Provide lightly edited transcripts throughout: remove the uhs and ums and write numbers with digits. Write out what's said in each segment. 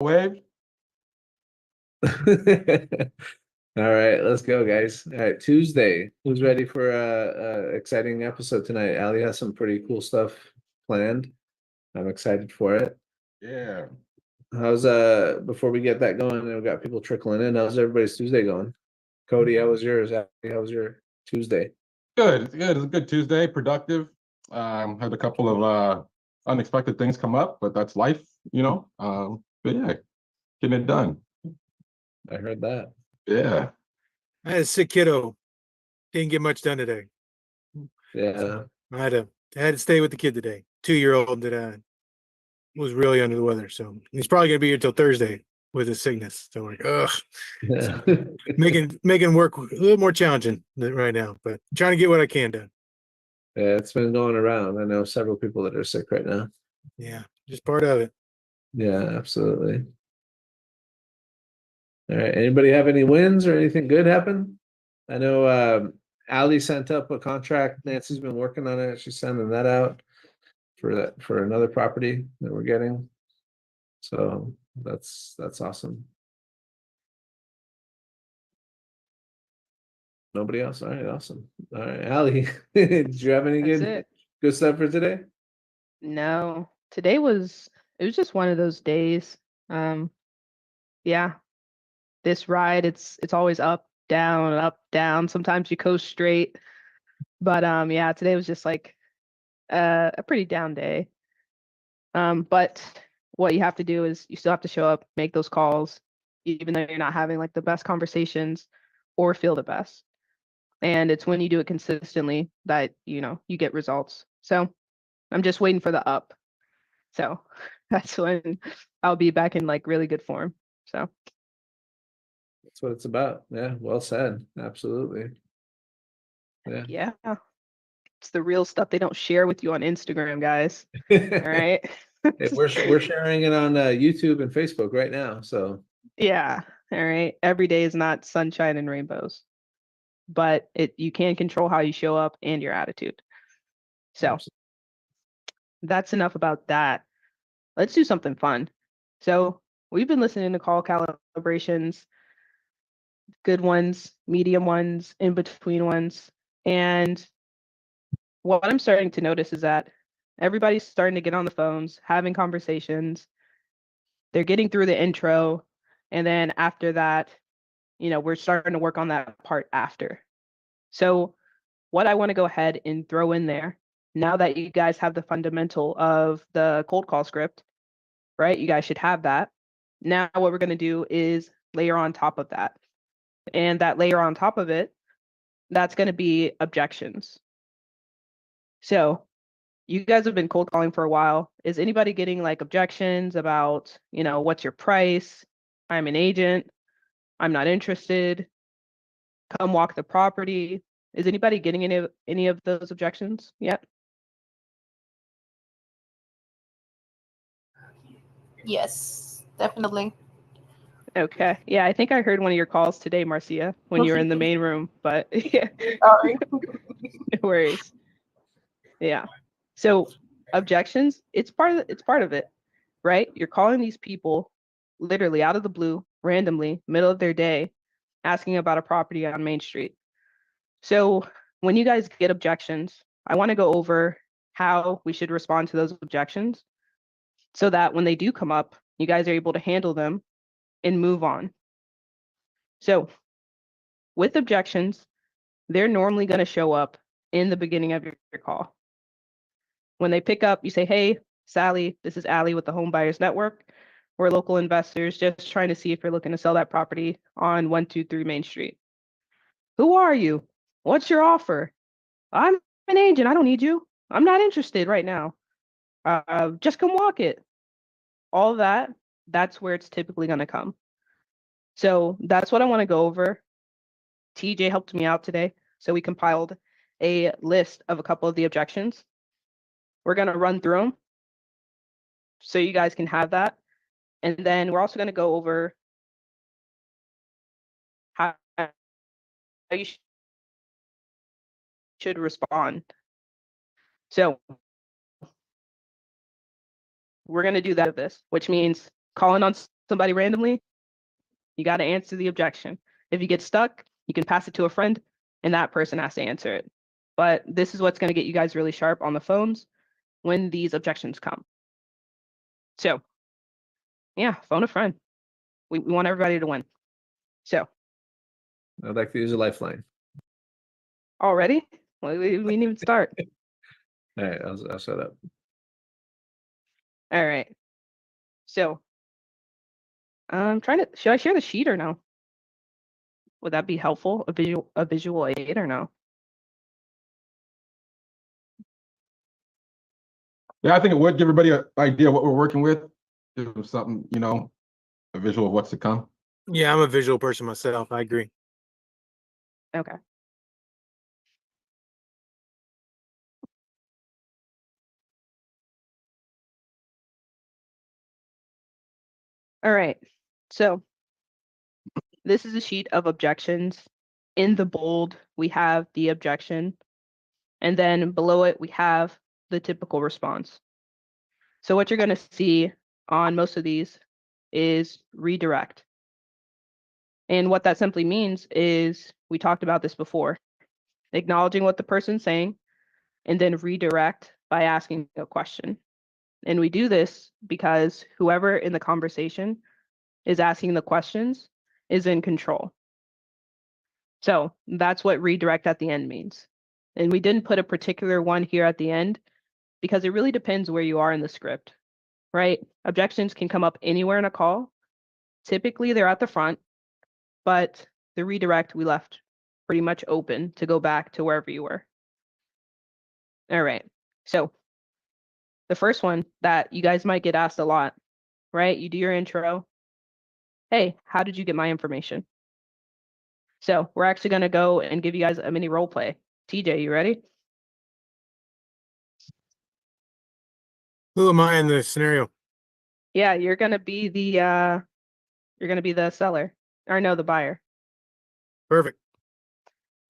Wave. All right, let's go, guys. All right, Tuesday. Who's ready for a exciting episode tonight? Ali has some pretty cool stuff planned. I'm excited for it. Yeah. How's before we get that going, and we've got people trickling in. How's everybody's Tuesday going? Cody, how was yours? Ali, how was your Tuesday? Good. It's good. It's a good Tuesday. Productive. Had a couple of unexpected things come up, but that's life, you know. But yeah, getting it done. I heard that. Yeah. I had a sick kiddo. Didn't get much done today. Yeah. I had to stay with the kid today. 2-year-old that was really under the weather. So he's probably gonna be here till Thursday with his sickness. So like, ugh, Yeah. making work a little more challenging right now, but trying to get what I can done. Yeah, it's been going around. I know several people that are sick right now. Yeah, just part of it. Yeah, absolutely. All right. Anybody have any wins or anything good happen? I know Ali sent up a contract. Nancy's been working on it. She's sending that out for another property that we're getting. So that's awesome. Nobody else? All right, awesome. All right, Ali, did you have any That's good it. good stuff for today? No, today was it was just one of those days. Yeah, this ride, it's always up, down, up, down. Sometimes you coast straight, but yeah, today was just like a pretty down day. But what you have to do is you still have to show up, make those calls, even though you're not having like the best conversations or feel the best. And it's when you do it consistently that you get results. So I'm just waiting for the up. So that's when I'll be back in like really good form. So That's what it's about. Yeah, well said. Absolutely. Yeah. yeah, it's the real stuff they don't share with you on Instagram, guys. All right. We're sharing it on YouTube and Facebook right now. So Yeah. All right. Every day is not sunshine and rainbows, but you can control how you show up and your attitude. So that's enough about that. Let's do something fun. So we've been listening to call calibrations, good ones, medium ones, in between ones. And what I'm starting to notice is that everybody's starting to get on the phones, having conversations. They're getting through the intro. And then after that, we're starting to work on that part after. So what I want to go ahead and throw in there, now that you guys have the fundamental of the cold call script, right? You guys should have that. Now what we're going to do is layer on top of that. And that layer on top of it, that's going to be objections. So you guys have been cold calling for a while. Is anybody getting like objections about, what's your price? I'm an agent. I'm not interested. Come walk the property. Is anybody getting any of those objections yet? Yes, definitely. Okay. Yeah, I think I heard one of your calls today, Marcia, when you were in the main room, but yeah, Sorry. no worries. Yeah. So objections, it's part of it, right? You're calling these people literally out of the blue, randomly, middle of their day, asking about a property on Main Street. So when you guys get objections, I want to go over how we should respond to those objections so that when they do come up, you guys are able to handle them and move on. So with objections, they're normally going to show up in the beginning of your call. When they pick up, you say, hey, Sally, this is Allie with the Home Buyers Network. We're local investors just trying to see if you're looking to sell that property on 123 Main Street. Who are you? What's your offer? I'm an agent. I don't need you. I'm not interested right now. Just come walk it. All that, that's where it's typically going to come. So that's what I want to go over. TJ helped me out today. So we compiled a list of a couple of the objections. We're going to run through them so you guys can have that. And then we're also going to go over how you should respond. So we're going to do that of this, which means calling on somebody randomly, you got to answer the objection. If you get stuck, you can pass it to a friend and that person has to answer it. But this is what's going to get you guys really sharp on the phones when these objections come. So yeah, phone a friend. We want everybody to win. So I'd like to use a lifeline. already, well, we didn't even start. All right, I'll set up. All right. So I'm trying to, should I share the sheet or no? Would that be helpful? A visual aid or no? Yeah, I think it would give everybody an idea of what we're working with. Give them something, you know, a visual of what's to come. Yeah, I'm a visual person myself. I agree. Okay. All right. So this is a sheet of objections. In the bold, we have the objection. And then below it, we have the typical response. So what you're going to see on most of these is redirect. And what that simply means is, we talked about this before, acknowledging what the person's saying and then redirect by asking a question. And we do this because whoever in the conversation is asking the questions is in control. So that's what redirect at the end means. And we didn't put a particular one here at the end because it really depends where you are in the script, right? Objections can come up anywhere in a call. Typically they're at the front, but the redirect we left pretty much open to go back to wherever you were. All right. So the first one that you guys might get asked a lot, right? You do your intro. Hey, how did you get my information? So we're actually going to go and give you guys a mini role play. TJ, you ready? Who am I in this scenario? Yeah, you're going to be the seller, or no, the buyer. Perfect.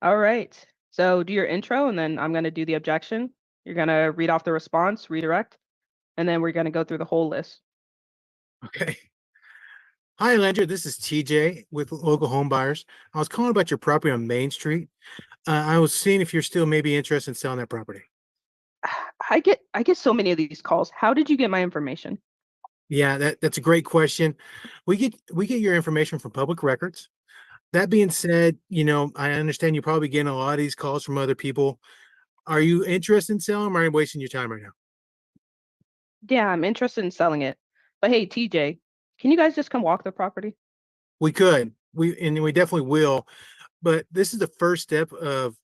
All right. So do your intro and then I'm going to do the objection. You're going to read off the response, redirect, and then we're going to go through the whole list. Okay. Hi, Landry. This is TJ with Local Home Buyers. I was calling about your property on Main Street. I was seeing if you're still maybe interested in selling that property. I get so many of these calls. How did you get my information? Yeah, that's a great question. We get your information from public records. That being said, you know, I understand you're probably getting a lot of these calls from other people. Are you interested in selling, or are you wasting your time right now? Yeah, I'm interested in selling it. But hey, TJ, can you guys just come walk the property? We could. We definitely will. But this is the first step of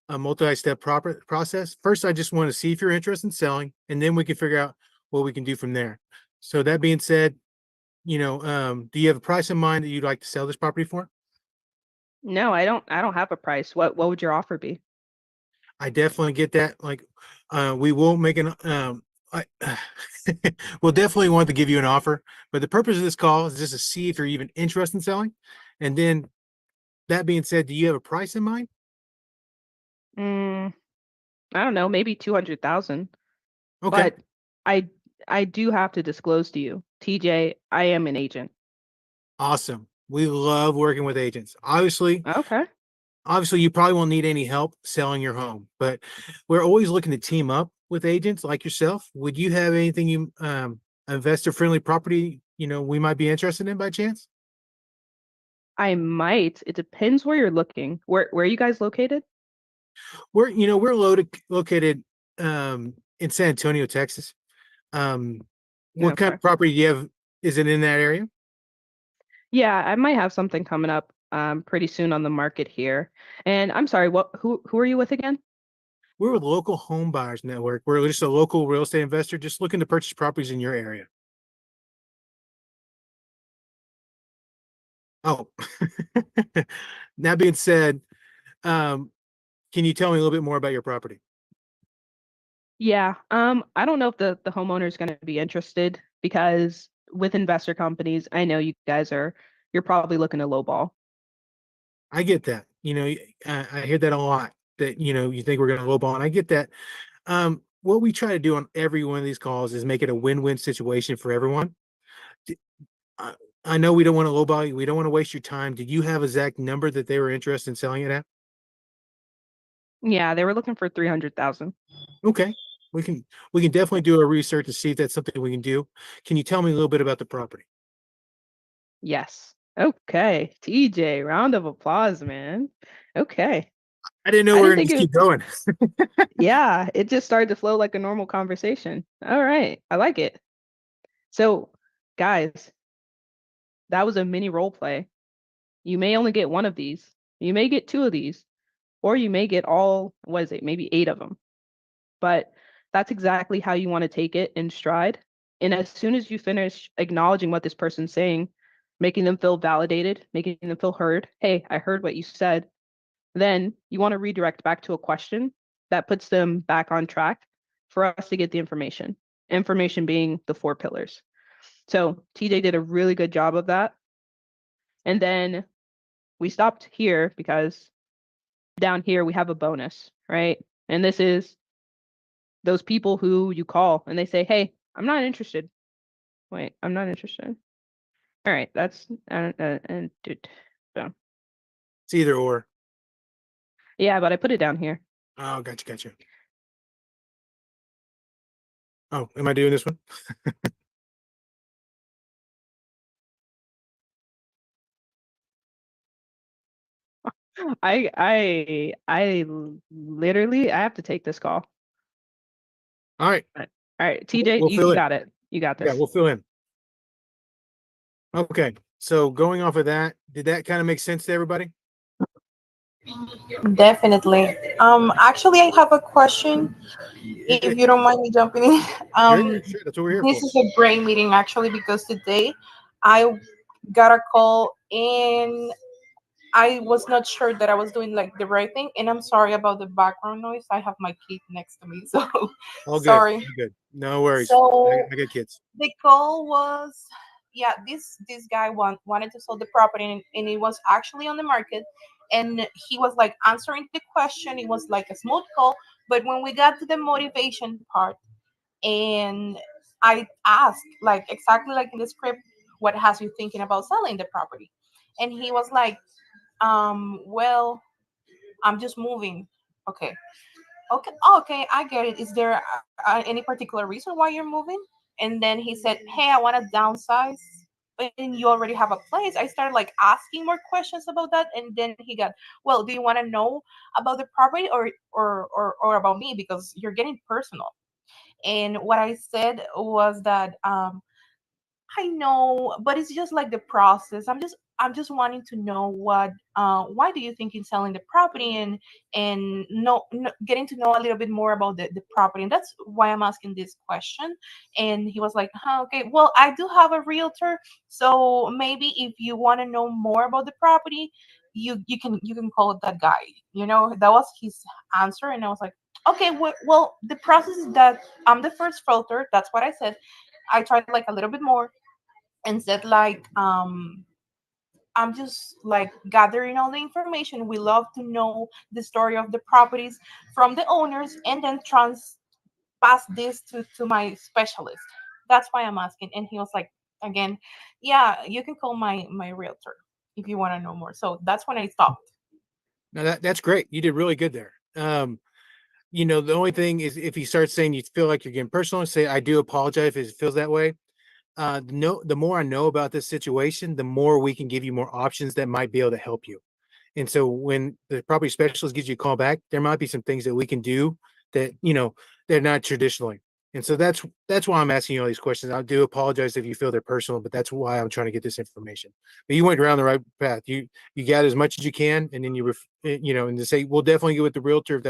a multi-step process. First, I just want to see if you're interested in selling, and then we can figure out what we can do from there. So that being said, you know, do you have a price in mind that you'd like to sell this property for? No, I don't have a price. What would your offer be? I definitely get that. Like, we will make an, I, we'll definitely want to give you an offer, but the purpose of this call is just to see if you're even interested in selling. And then that being said, do you have a price in mind? I don't know, maybe 200,000. Okay. But I do have to disclose to you, TJ, I am an agent. Awesome. We love working with agents. Obviously, Okay. you probably won't need any help selling your home, but we're always looking to team up with agents like yourself. Would you have anything investor friendly property, you know, we might be interested in by chance? I might. It depends where you're looking. Where are you guys located? We're located in San Antonio, Texas. What kind Okay. of property do you have? Is it in that area? Yeah, I might have something coming up pretty soon on the market here. And I'm sorry, who are you with again? We're with Local Home Buyers Network. We're just a local real estate investor just looking to purchase properties in your area. Oh, that being said, can you tell me a little bit more about your property? Yeah. I don't know if the homeowner is going to be interested because with investor companies, I know you guys you're probably looking to lowball. I get that. You know, I hear that a lot, that, you know, you think we're going to lowball, and I get that. What we try to do on every one of these calls is make it a win-win situation for everyone. I know we don't want to lowball you. We don't want to waste your time. Did you have an exact number that they were interested in selling it at? Yeah, they were looking for 300,000. Okay. We can definitely do a research to see if that's something we can do. Can you tell me a little bit about the property? Yes. Okay. TJ, round of applause, man. Okay. I didn't know I we were didn't going think to it keep going. Yeah, it just started to flow like a normal conversation. All right. I like it. So, guys, that was a mini role play. You may only get one of these. You may get two of these, or you may get all, what is it, maybe 8 of them. But that's exactly how you want to take it in stride. And as soon as you finish acknowledging what this person's saying, making them feel validated, making them feel heard, hey, I heard what you said, then you want to redirect back to a question that puts them back on track for us to get the information. Information being the 4 pillars. So TJ did a really good job of that. And then we stopped here because down here we have a bonus, right? And this is those people who you call and they say, hey, I'm not interested. Wait, I'm not interested. All right, that's and so It's either or. yeah, but I put it down here. Oh, gotcha. Oh, am I doing this one? I literally I have to take this call. All right. All right, TJ, We'll you fill in. got it. You got this. Yeah, we'll fill in. Okay. So going off of that, did that kind of make sense to everybody? Definitely. Actually, I have a question. If you don't mind me jumping in. Sure. That's what we're here This for. is a great meeting actually because today I got a call and I was not sure that I was doing like the right thing. And I'm sorry about the background noise. I have my kid next to me, so All good. sorry. All good. No worries. So I got kids. the call was, yeah, this guy wanted to sell the property and it was actually on the market, and he was like answering the question. It was like a smooth call, but when we got to the motivation part and I asked like exactly like in the script, what has you thinking about selling the property? And he was like, well, I'm just moving. Okay. Okay, okay, I get it. Is there any particular reason why you're moving? And then he said, hey, I want to downsize, and you already have a place. I started like asking more questions about that, and then he got, well, do you want to know about the property or about me, because you're getting personal? And what I said was that I know, but it's just like the process. I'm just wanting to know what why do you think in selling the property, and getting to know a little bit more about the property. And that's why I'm asking this question. And he was like, huh, okay, well, I do have a realtor, so maybe if you want to know more about the property, you can call that guy. That was his answer. And I was like, okay, well, the process is that I'm the first filter. That's what I said. I tried like a little bit more and said like I'm just like gathering all the information. We love to know the story of the properties from the owners and then pass this to my specialist. That's why I'm asking. And he was like, again, yeah, you can call my realtor if you want to know more. So that's when I stopped. Now that's great. You did really good there. The only thing is if you start saying you feel like you're getting personal, say I do apologize if it feels that way. The more I know about this situation, the more we can give you more options that might be able to help you. And so when the property specialist gives you a call back, there might be some things that we can do that, they're not traditionally. And so that's why I'm asking you all these questions. I do apologize if you feel they're personal, but that's why I'm trying to get this information. But you went around the right path. You got as much as you can, and then and to say we'll definitely get with the realtor if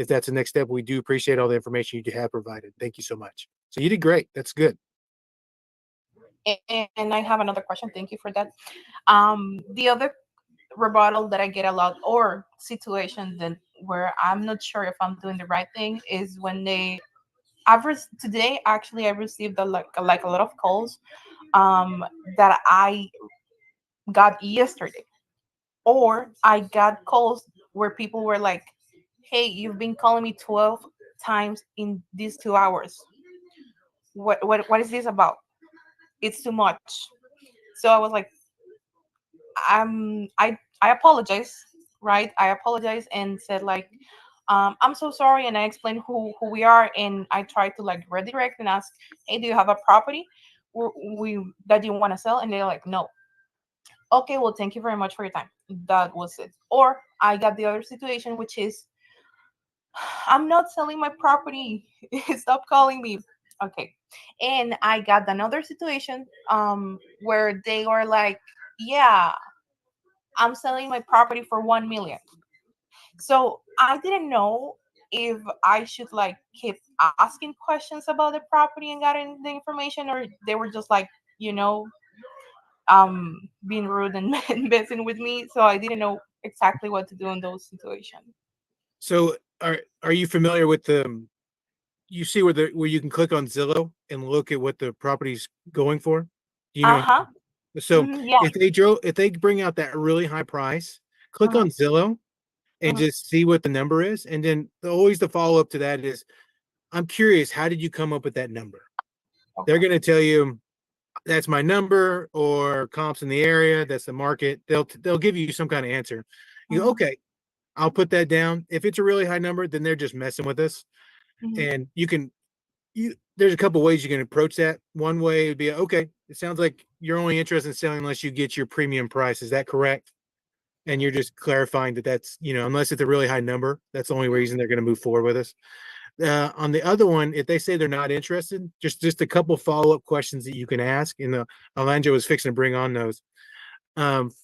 that's the next step. We do appreciate all the information you have provided. Thank you so much. So you did great. That's good. And I have another question. Thank you for that. The other rebuttal that I get a lot, or situation that where I'm not sure if I'm doing the right thing, is when today actually I received like a lot of calls that I got yesterday, or I got calls where people were like, hey, you've been calling me 12 times in these 2 hours. What is this about? It's too much. So I was like, I apologize, right? I apologize and said like, I'm so sorry, and I explained who we are, and I tried to like redirect and ask, hey, do you have a property we that you want to sell? And they're like, no. Okay, well, thank you very much for your time. That was it. Or I got the other situation, which is, I'm not selling my property. Stop calling me. Okay. And I got another situation where they were like, yeah, I'm selling my property for 1 million. So I didn't know if I should like keep asking questions about the property and getting the information, or they were just like, you know, being rude and messing with me. So I didn't know exactly what to do in those situations. So are you familiar with the, you see where you can click on Zillow and look at what the property's going for? You know, Uh-huh. so Yeah. if they bring out that really high price, click Uh-huh. on Zillow and Uh-huh. just see what the number is. And then always the follow-up to that is, I'm curious, how did you come up with that number? They're Okay. going to tell you that's my number, or comps in the area, that's the market. They'll give you some kind of answer. You go, Mhm. okay, I'll put that down. If it's a really high number, then they're just messing with us. Mhm. And there's a couple ways you can approach that. One way would be, okay, it sounds like you're only interested in selling unless you get your premium price. Is that correct? And you're just clarifying that that's, unless it's a really high number, that's the only reason they're going to move forward with us. On the other one, if they say they're not interested, just a couple follow-up questions that you can ask. And Alondra was fixing to bring on those.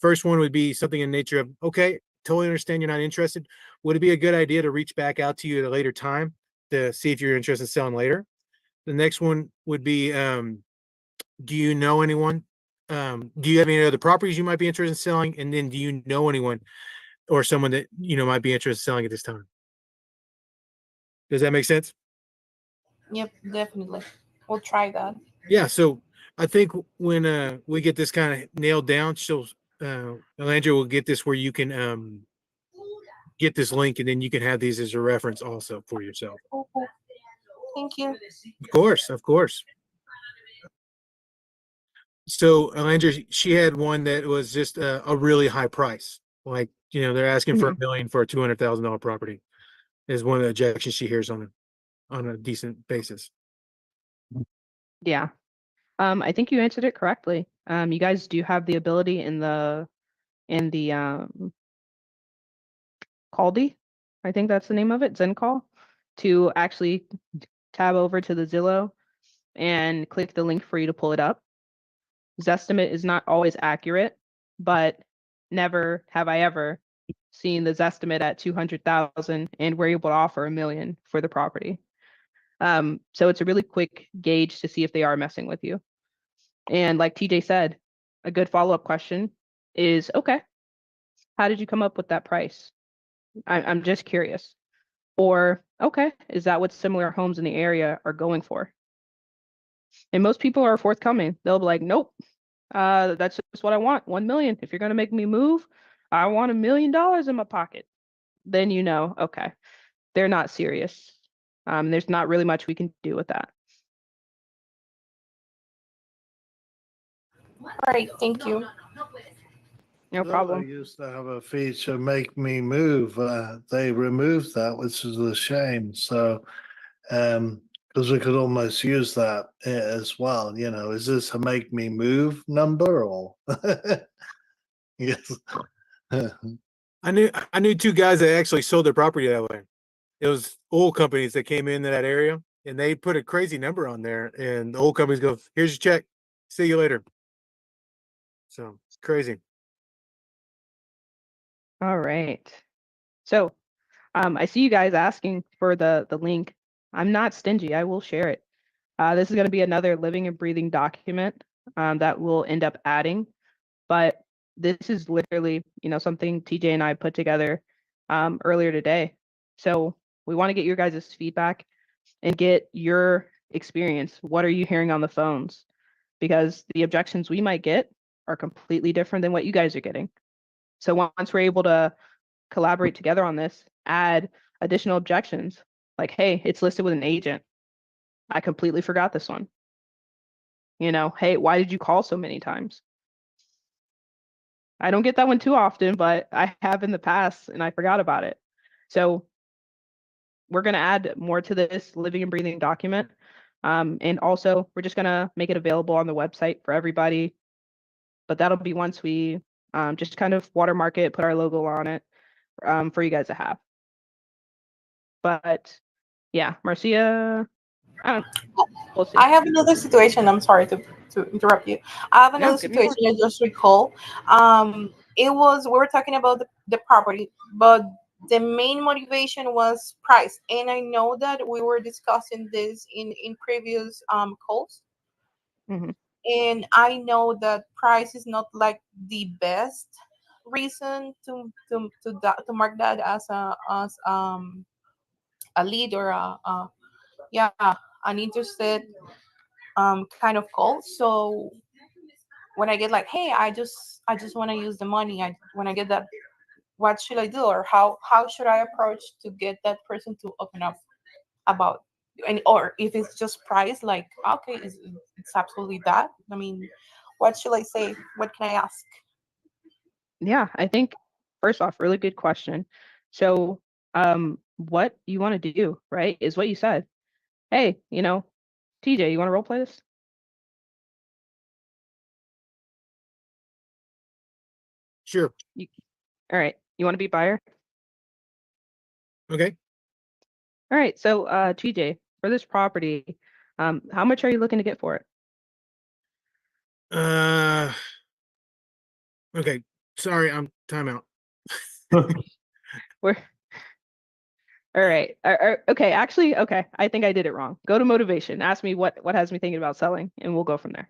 First one would be something in nature of, okay, totally understand you're not interested. Would it be a good idea to reach back out to you at a later time to see if you're interested in selling later? The next one would be, do you know anyone? Do you have any other properties you might be interested in selling? And then do you know anyone or someone that, might be interested in selling at this time? Does that make sense? Yep, definitely. We'll try that. Yeah. So I think when we get this kind of nailed down, Alandra will get this where you can get this link, and then you can have these as a reference also for yourself. Cool, cool. Thank you. Of course, of course. So Alandra, she had one that was just a really high price. Like, they're asking for $1 million for a $200,000 property is one of the objections she hears on a decent basis. Yeah. I think you answered it correctly. You guys do have the ability in the Caldy, I think that's the name of it, Zen Call, to actually tab over to the Zillow and click the link for you to pull it up. Zestimate is not always accurate, but never have I ever seen the Zestimate at 200,000 and we're able to offer $1 million for the property. So it's a really quick gauge to see if they are messing with you. And like TJ said, a good follow-up question is, okay, how did you come up with that price? I'm just curious. Or, okay, is that what similar homes in the area are going for? And most people are forthcoming. They'll be like, nope, that's just what I want. 1 million. If you're going to make me move, I want $1 million in my pocket. Then okay, they're not serious. There's not really much we can do with that. All right, thank you. No Zillow problem. used to have a feature, make me move. They removed that, which is a shame. So, because we could almost use that as well. Is this a make me move number or? Yes. I knew two guys that actually sold their property that way. It was oil companies that came into that area and they put a crazy number on there, and the oil companies go, here's your check. See you later. So it's crazy. All right. So I see you guys asking for the link. I'm not stingy. I will share it. This is going to be another living and breathing document that we'll end up adding. But this is literally, something TJ and I put together earlier today. So we want to get your guys' feedback and get your experience. What are you hearing on the phones? Because the objections we might get are completely different than what you guys are getting. So once we're able to collaborate together on this, add additional objections, like, hey, it's listed with an agent. I completely forgot this one. Hey, why did you call so many times? I don't get that one too often, but I have in the past and I forgot about it. So we're going to add more to this living and breathing document. And also, we're just going to make it available on the website for everybody. But that'll be once we just kind of watermark it, put our logo on it for you guys to have. But yeah, Marcia, I don't we'll see. I have another situation. I'm sorry to interrupt you. I have another give me more. situation I just recall. It was we were talking about the property, but the main motivation was price. And I know that we were discussing this in previous calls. Mhm. And I know that price is not like the best reason to mark that as a lead or yeah, an interested kind of call. So when I get like, hey, I just want to use the money. When I get that, what should I do, or how should I approach to get that person to open up about, and or if it's just price, like okay, it's absolutely that. I mean, what should I say? What can I ask? Yeah, I think first off, really good question. So, what you want to do, right, is what you said. Hey, TJ, you want to role play this? Sure. All right. You want to be buyer? Okay. All right. So, TJ, for this property, how much are you looking to get for it? Okay. Sorry, I'm timeout. We're all right. Okay. Actually, okay. I think I did it wrong. Go to motivation. Ask me what has me thinking about selling, and we'll go from there.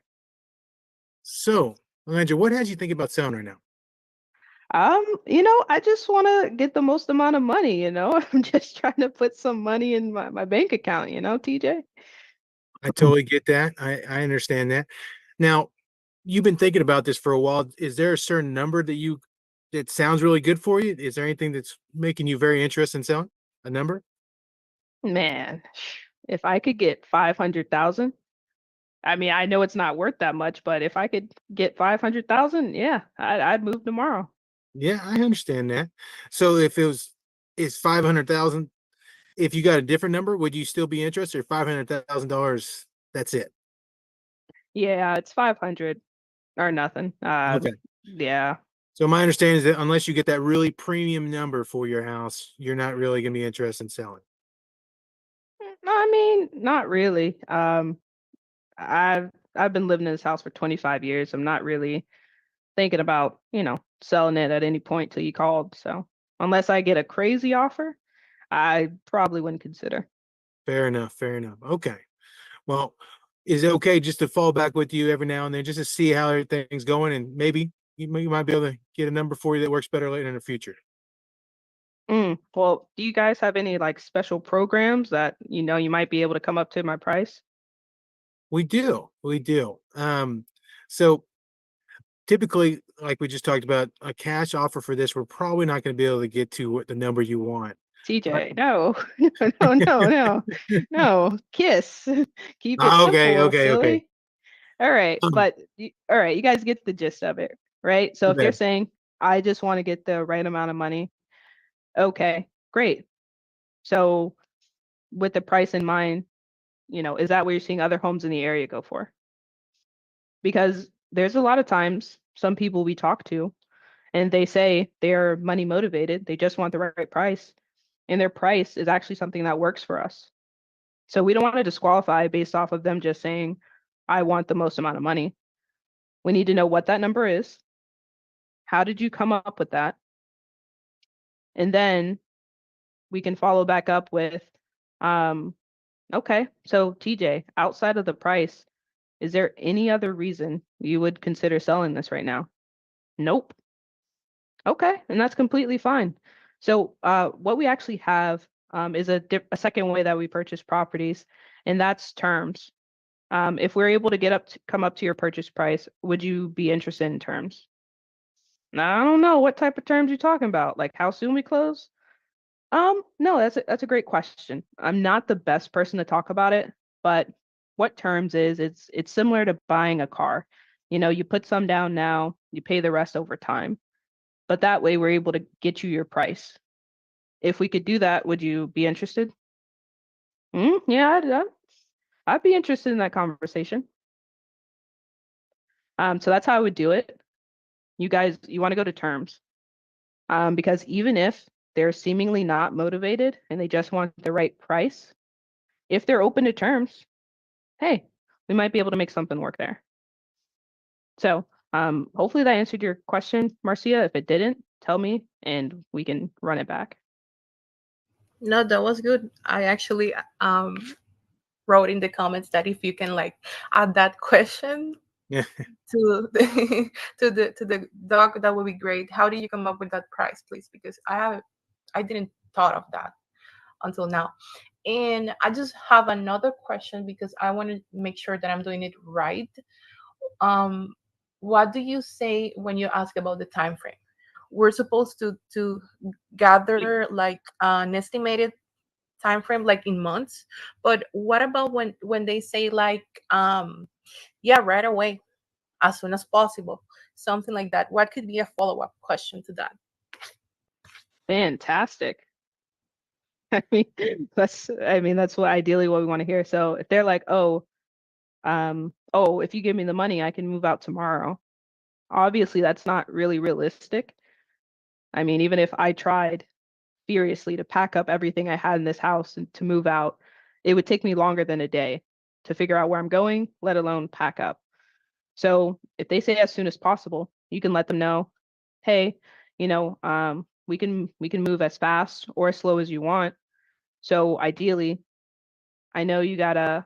So, Landra, what has you think about selling right now? I just want to get the most amount of money, I'm just trying to put some money in my bank account, TJ. I totally get that. I understand that. Now, you've been thinking about this for a while. Is there a certain number that sounds really good for you? Is there anything that's making you very interested in selling? A number? Man, if I could get 500,000, I mean, I know it's not worth that much, but if I could get 500,000, yeah, I'd move tomorrow. Yeah, I understand that. So if it's 500,000, if you got a different number, would you still be interested? Or $500,000, that's it. Yeah, it's 500 or nothing. Okay. Yeah. So my understanding is that unless you get that really premium number for your house, you're not really going to be interested in selling. No, I mean, not really. I've been living in this house for 25 years. I'm not really thinking about, selling it at any point till you called. So unless I get a crazy offer, I probably wouldn't consider. Fair enough. Fair enough. Okay. Well, is it okay just to fall back with you every now and then just to see how everything's going, and maybe you might be able to get a number for you that works better later in the future? Well, do you guys have any like special programs that you might be able to come up to my price? We do. We do. So typically, like we just talked about, a cash offer for this, we're probably not going to be able to get to what the number you want. TJ, no, no, no, no, no, kiss. Keep it Okay, simple, okay, okay. silly. All right, Um, but all right, you guys get the gist of it, right? So if you're okay. saying I just want to get the right amount of money, okay, great. So with the price in mind, is that what you're seeing other homes in the area go for? Because there's a lot of times some people we talk to and they say they're money motivated, they just want the right price, and their price is actually something that works for us. So we don't want to disqualify based off of them just saying, I want the most amount of money. We need to know what that number is. How did you come up with that? And then we can follow back up with, okay, so TJ, outside of the price, is there any other reason you would consider selling this right now? Nope. Okay, and that's completely fine. So what we actually have is a second way that we purchase properties, and that's terms. If we're able to come up to your purchase price, would you be interested in terms? Now, I don't know what type of terms you're talking about, like how soon we close. No, that's a great question. I'm not the best person to talk about it, but what terms is it's similar to buying a car. You know, you put some down now, you pay the rest over time. But that way we're able to get you your price. If we could do that, would you be interested? Yeah, I'd be interested in that conversation. So that's how I would do it. You guys, you want to go to terms. Because even if they're seemingly not motivated and they just want the right price, if they're open to terms, hey, we might be able to make something work there. So hopefully that answered your question, Marcia. If it didn't, tell me and we can run it back. No, that was good. I actually wrote in the comments that if you can like add that question Yeah. to the to the doc, that would be great. How do you come up with that price, please? Because I didn't thought of that until now. And I just have another question because I want to make sure that I'm doing it right. What do you say when you ask about the time frame? We're supposed to gather like an estimated time frame like in months, but what about when they say like yeah, right away, as soon as possible, something like that? What could be a follow-up question to that? Fantastic. I mean that's what ideally what we want to hear. So if they're like, oh, if you give me the money, I can move out tomorrow. Obviously, that's not really realistic. I mean, even if I tried furiously to pack up everything I had in this house and to move out, it would take me longer than a day to figure out where I'm going, let alone pack up. So if they say as soon as possible, you can let them know, hey, we can move as fast or as slow as you want. So ideally, I know you gotta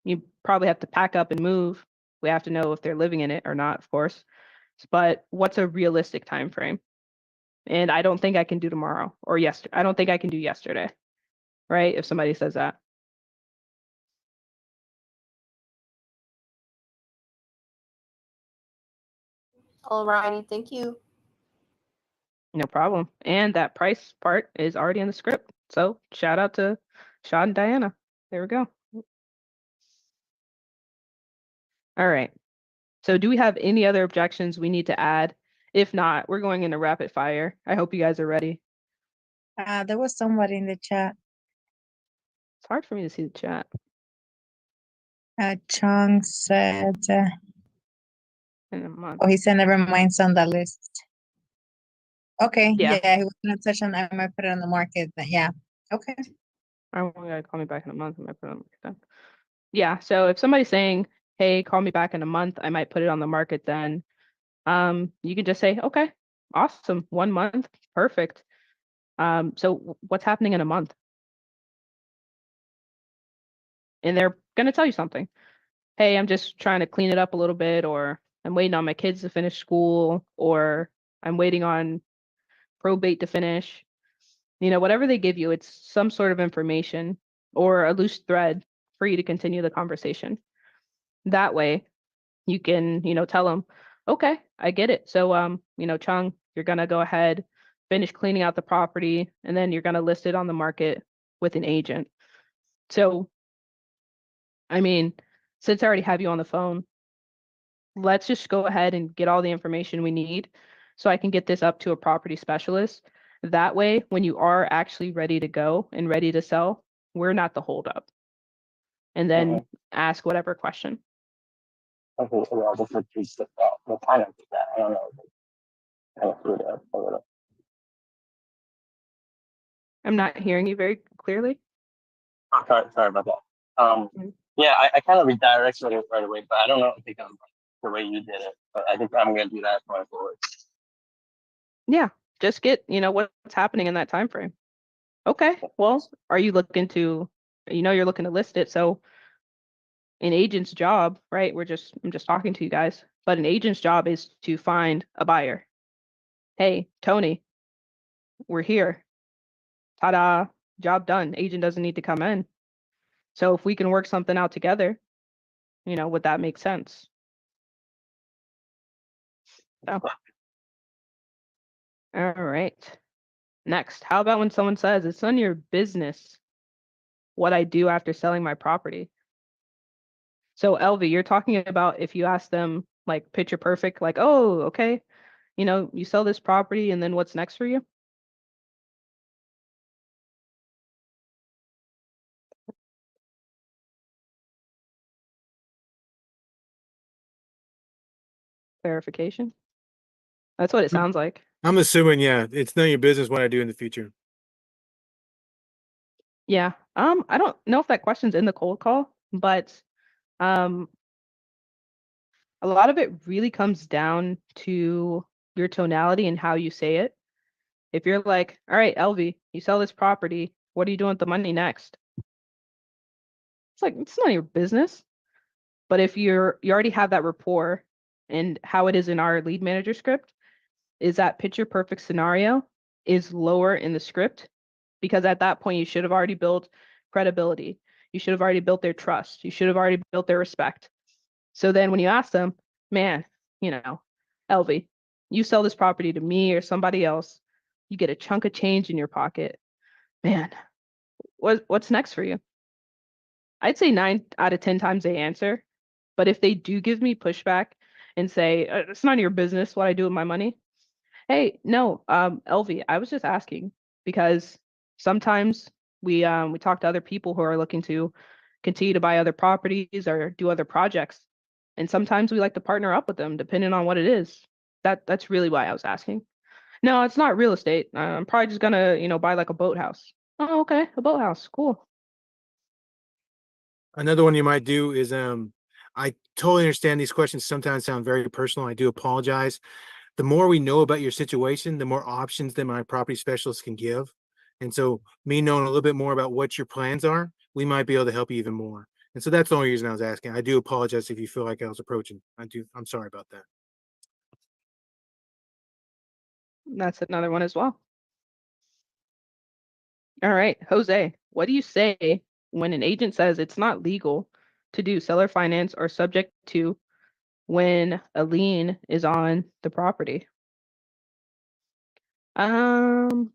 you probably have to pack up and move. We have to know if they're living in it or not, of course. But what's a realistic time frame? And I don't think I can do tomorrow or yesterday. I don't think I can do yesterday, right? If somebody says that. Alrighty, thank you. No problem. And that price part is already in the script. So shout out to Sean and Diana. There we go. All right. So do we have any other objections we need to add? If not, we're going into rapid fire. I hope you guys are ready. There was somebody in the chat. It's hard for me to see the chat. Chung said, In a month. oh, he said never mind, it's on the list. Okay, Yeah. yeah, he was gonna touch on that. I might put it on the market, but yeah, okay. I want you to call me back in a month. I might put it on the market then. Yeah. So if somebody's saying, hey, call me back in a month, I might put it on the market then. You can just say, okay, awesome. 1 month, perfect. So what's happening in a month? And they're gonna tell you something. Hey, I'm just trying to clean it up a little bit, or I'm waiting on my kids to finish school, or I'm waiting on probate to finish. Whatever they give you, it's some sort of information or a loose thread for you to continue the conversation. That way you can, tell them, okay, I get it. So, Chung, you're going to go ahead, finish cleaning out the property, and then you're going to list it on the market with an agent. So, I mean, since I already have you on the phone, let's just go ahead and get all the information we need so I can get this up to a property specialist. That way, when you are actually ready to go and ready to sell, we're not the holdup. And then ask whatever question. Okay, well, this would be the kind of that. I don't know. Kind of screwed up a little. I'm not hearing you very clearly. Oh, sorry about that. Mhm. Yeah, I kind of redirected it right away, but I don't know if it comes the way you did it. But I think I'm gonna do that going forward. Yeah, just get, what's happening in that time frame. Okay, well, are you looking to, you're looking to list it. So an agent's job, right? I'm just talking to you guys, but an agent's job is to find a buyer. Hey, Tony, we're here. Ta-da, job done. Agent doesn't need to come in. So if we can work something out together, would that make sense? So, all right. Next, how about when someone says, it's none of your business what I do after selling my property? So Elvie, you're talking about if you ask them like picture perfect, like, oh, okay, you know, you sell this property and then what's next for you? Clarification. That's what it sounds like. I'm assuming, yeah, it's none of your business what I do in the future. Yeah. I don't know if that question's in the cold call, but um a lot of it really comes down to your tonality and how you say it. If you're like, all right, Elvie, you sell this property, what are you doing with the money next? It's like, it's none of your business. But if you already have that rapport, and how it is in our lead manager script is that picture perfect scenario is lower in the script, because at that point you should have already built credibility. You should have already built their trust. You should have already built their respect. So then when you ask them, man, you know, Elvie, you sell this property to me or somebody else, you get a chunk of change in your pocket. Man, what's next for you? I'd say 9 out of 10 times they answer. But if they do give me pushback and say, it's none of your business what I do with my money. Hey, no, Elvie, I was just asking because sometimes we talk to other people who are looking to continue to buy other properties or do other projects. And sometimes we like to partner up with them depending on what it is. That's really why I was asking. No, it's not real estate. I'm probably just gonna, you know, buy like a boathouse. Oh, okay, a boathouse. Cool. Another one you might do is I totally understand these questions sometimes sound very personal. I do apologize. The more we know about your situation, the more options that my property specialist can give. And so me knowing a little bit more about what your plans are, we might be able to help you even more. And so that's the only reason I was asking. I do apologize if you feel like I was approaching. I'm sorry about that. That's another one as well. All right, Jose, what do you say when an agent says it's not legal to do seller finance or subject to when a lien is on the property? Um,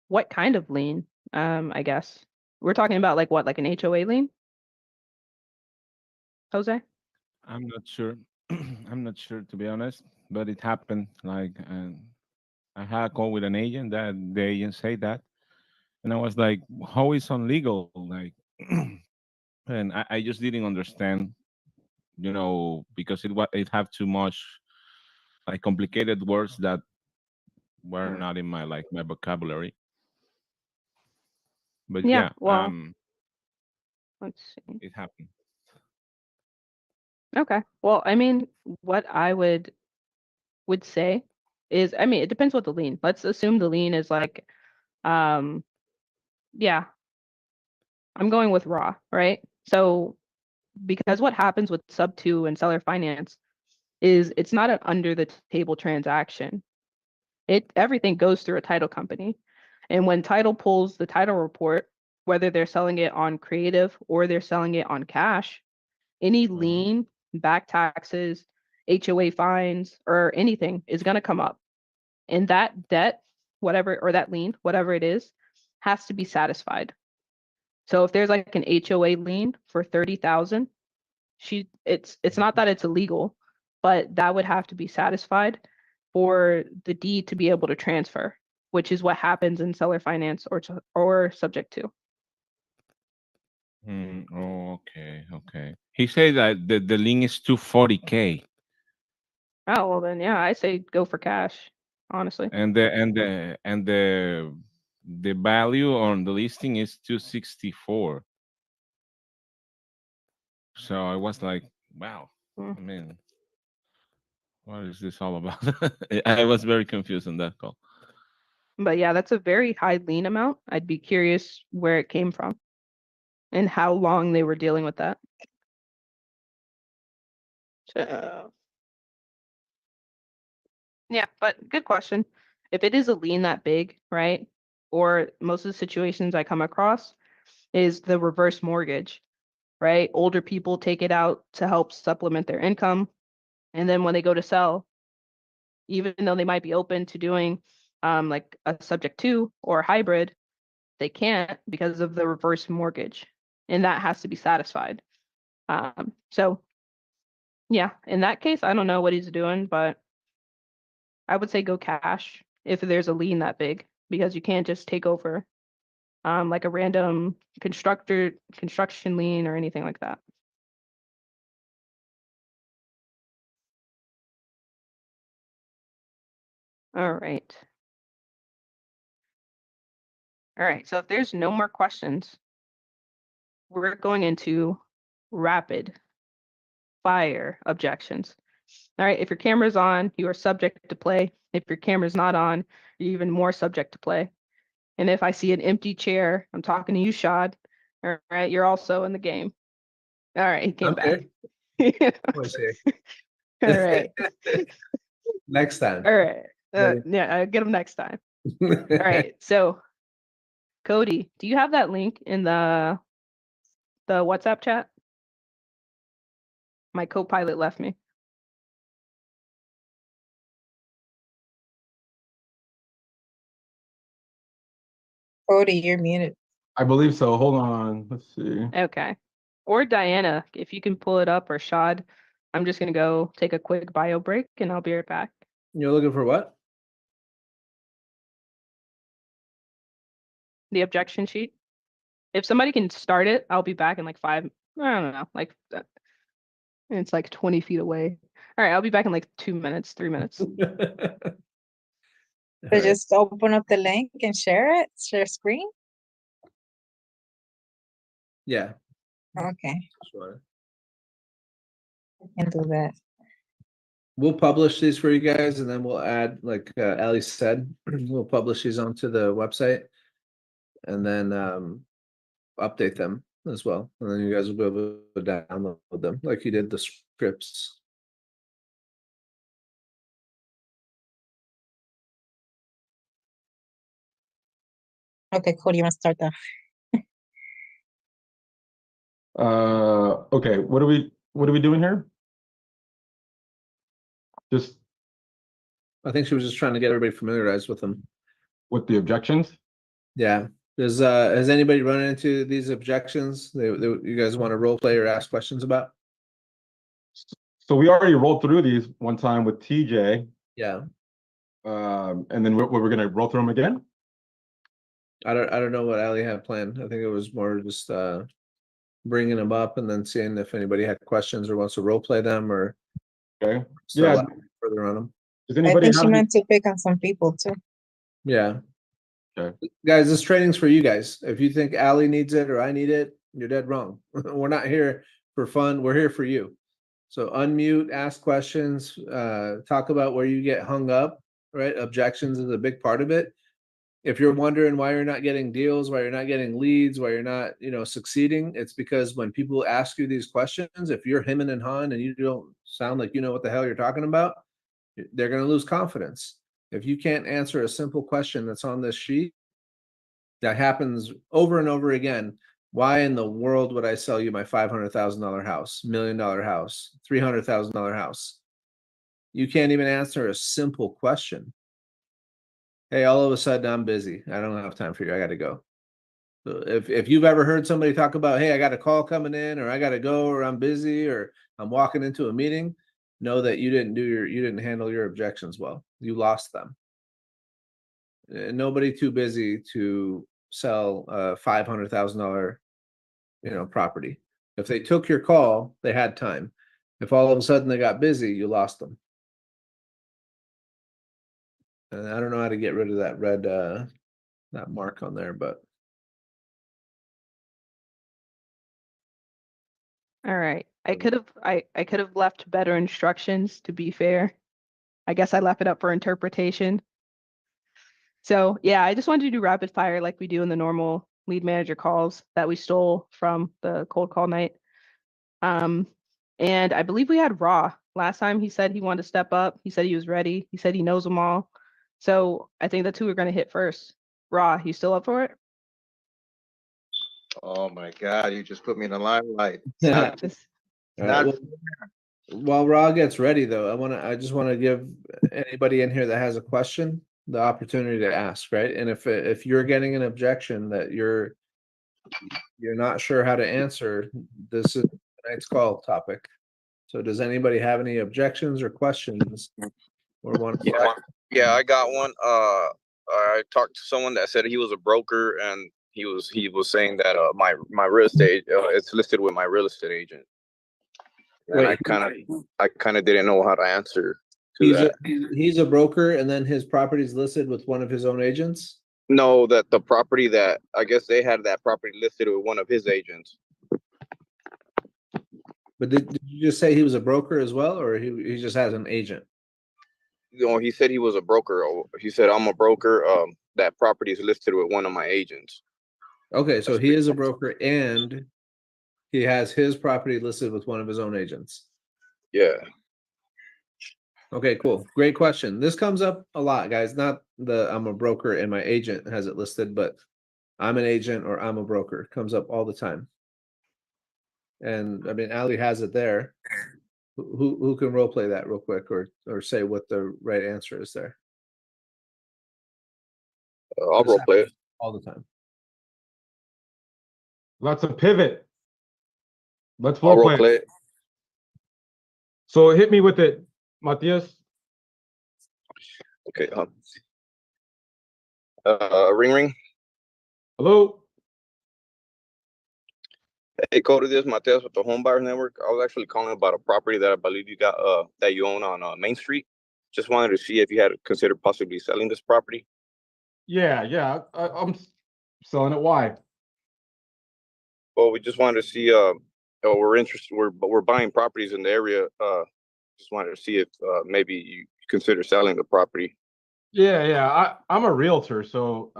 what kind of lien? I guess we're talking about like what, like an HOA lien, Jose? I'm not sure. I'm not sure to be honest, but it happened. Like, I had a call with an agent that the agent said that, and I was like, "How is on legal?" Like, and I just didn't understand, because it have too much like complicated words that were not in my vocabulary. But Yeah, yeah, well, let's see. it happened. Okay. Well, I mean, what I would say is, I mean, it depends what the lien. Let's assume the lien is like, um, yeah, I'm going with raw, right? So because what happens with sub two and seller finance is it's not an under the table transaction. Everything goes through a title company. And when title pulls the title report, whether they're selling it on creative or they're selling it on cash, any lien, back taxes, HOA fines, or anything is going to come up. And that debt, whatever, or that lien, whatever it is, has to be satisfied. So if there's like an HOA lien for 30,000, it's not that it's illegal, but that would have to be satisfied for the deed to be able to transfer, which is what happens in seller finance or subject to. Oh, okay, okay. He said that the link is 240K, Oh, well then yeah, I say go for cash, honestly. and the value on the listing is 264. So I was like, wow. Mm. I mean, what is this all about? I was very confused on that call. But yeah, that's a very high lien amount. I'd be curious where it came from and how long they were dealing with that. So, yeah, but good question. If it is a lien that big, right? Or most of the situations I come across is the reverse mortgage, right? Older people take it out to help supplement their income. And then when they go to sell, even though they might be open to doing like a subject to or hybrid, they can't because of the reverse mortgage. And that has to be satisfied. So yeah, in that case, I don't know what he's doing, but I would say go cash if there's a lien that big, because you can't just take over like a random construction lien or anything like that. All right. All right, so if there's no more questions, we're going into rapid fire objections. All right, if your camera's on, you are subject to play. If your camera's not on, you're even more subject to play. And if I see an empty chair, I'm talking to you, Shad. All right, you're also in the game. All right, he came back. Was here. All right, Next time. all right. Ready? Yeah, I'll get him next time. All right, so Cody, do you have that link in the WhatsApp chat? My co-pilot left me. Cody, you're muted. I believe so. Hold on. Let's see. Okay. Or Diana, if you can pull it up, or Shad. I'm just gonna go take a quick bio break and I'll be right back. You're looking for what? The objection sheet. If somebody can start it, I'll be back in like I don't know, like it's like 20 feet away. All right, I'll be back in like 2 minutes, 3 minutes. So Alright. just open up the link and share it, share screen. Yeah. Okay, Sure. I can do that. We'll publish these for you guys, and then we'll add, like Ali said, we'll publish these onto the website, and then update them as well. And then you guys will be able to download them like you did the scripts. Okay, Cody, you want to start the Okay, what are we doing here? Just I think she was just trying to get everybody familiarized with them. with the objections? Yeah. Has anybody run into these objections you guys want to role play or ask questions about? So we already rolled through these one time with TJ, Yeah. and then we're gonna roll through them again? I don't know what Ali had planned. I think it was more just bringing them up and then seeing if anybody had questions or wants to role play them or Okay. still Yeah. elaborate further on them. Does I anybody think she have meant to pick on some people too. Yeah. Okay. Guys, this training's for you guys. If you think Ali needs it or I need it, you're dead wrong. We're not here for fun. We're here for you. So unmute, ask questions, talk about where you get hung up, right? Objections is a big part of it. If you're wondering why you're not getting deals, why you're not getting leads, why you're not, succeeding, it's because when people ask you these questions, if you're hemming and hawing and you don't sound like you know what the hell you're talking about, they're going to lose confidence. If you can't answer a simple question that's on this sheet, that happens over and over again. Why in the world would I sell you my $500,000 house, $1 million house, $300,000 house? You can't even answer a simple question. Hey, all of a sudden I'm busy. I don't have time for you. I got to go. So if you've ever heard somebody talk about, hey, I got a call coming in, or I got to go, or I'm busy, or I'm walking into a meeting, know that you didn't handle your objections well. You lost them. Nobody too busy to sell a $500,000, property. If they took your call, they had time. If all of a sudden they got busy, you lost them. And I don't know how to get rid of that red, that mark on there, but. All right. I could have left better instructions, to be fair. I guess I left it up for interpretation. So yeah, I just wanted to do rapid fire like we do in the normal lead manager calls that we stole from the cold call night. And I believe we had Raw. Last time he said he wanted to step up. He said he was ready. He said he knows them all. So I think that's who we're going to hit first. Raw, you still up for it? Oh my God, you just put me in the limelight. Yeah. This- All right, Not- while Raw gets ready though, I just want to give anybody in here that has a question the opportunity to ask, right? And if you're getting an objection that you're not sure how to answer, this is tonight's call topic. So does anybody have any objections or questions? Or want Yeah, I got one. I talked to someone that said he was a broker, and he was saying that my real estate it's listed with my real estate agent. And Wait, I kind of didn't know how to answer to that. He's a broker, and then his property is listed with one of his own agents. No, that the property that I guess they had that property listed with one of his agents. But did you just say he was a broker as well, or he just has an agent? You know, he said he was a broker. He said, I'm a broker. That property is listed with one of my agents. Okay, so he is a broker and he has his property listed with one of his own agents. Yeah. Okay, cool. Great question. This comes up a lot, guys. Not the I'm a broker and my agent has it listed, but I'm an agent or I'm a broker. Comes up all the time. And I mean, Ali has it there. Who can role play that real quick or say what the right answer is there? I'll role play it all the time. That's a pivot. Let's I'll role role play it. So hit me with it, Matias. Okay. Ring. Hello. Hey, Cody, this is Mateus with the Home Buyers Network. I was actually calling about a property that I believe you got that you own on Main Street. Just wanted to see if you had considered possibly selling this property. Yeah. I'm selling it. Why? Well, we just wanted to see. We're interested. We're buying properties in the area. Just wanted to see if maybe you consider selling the property. Yeah. I'm a realtor, so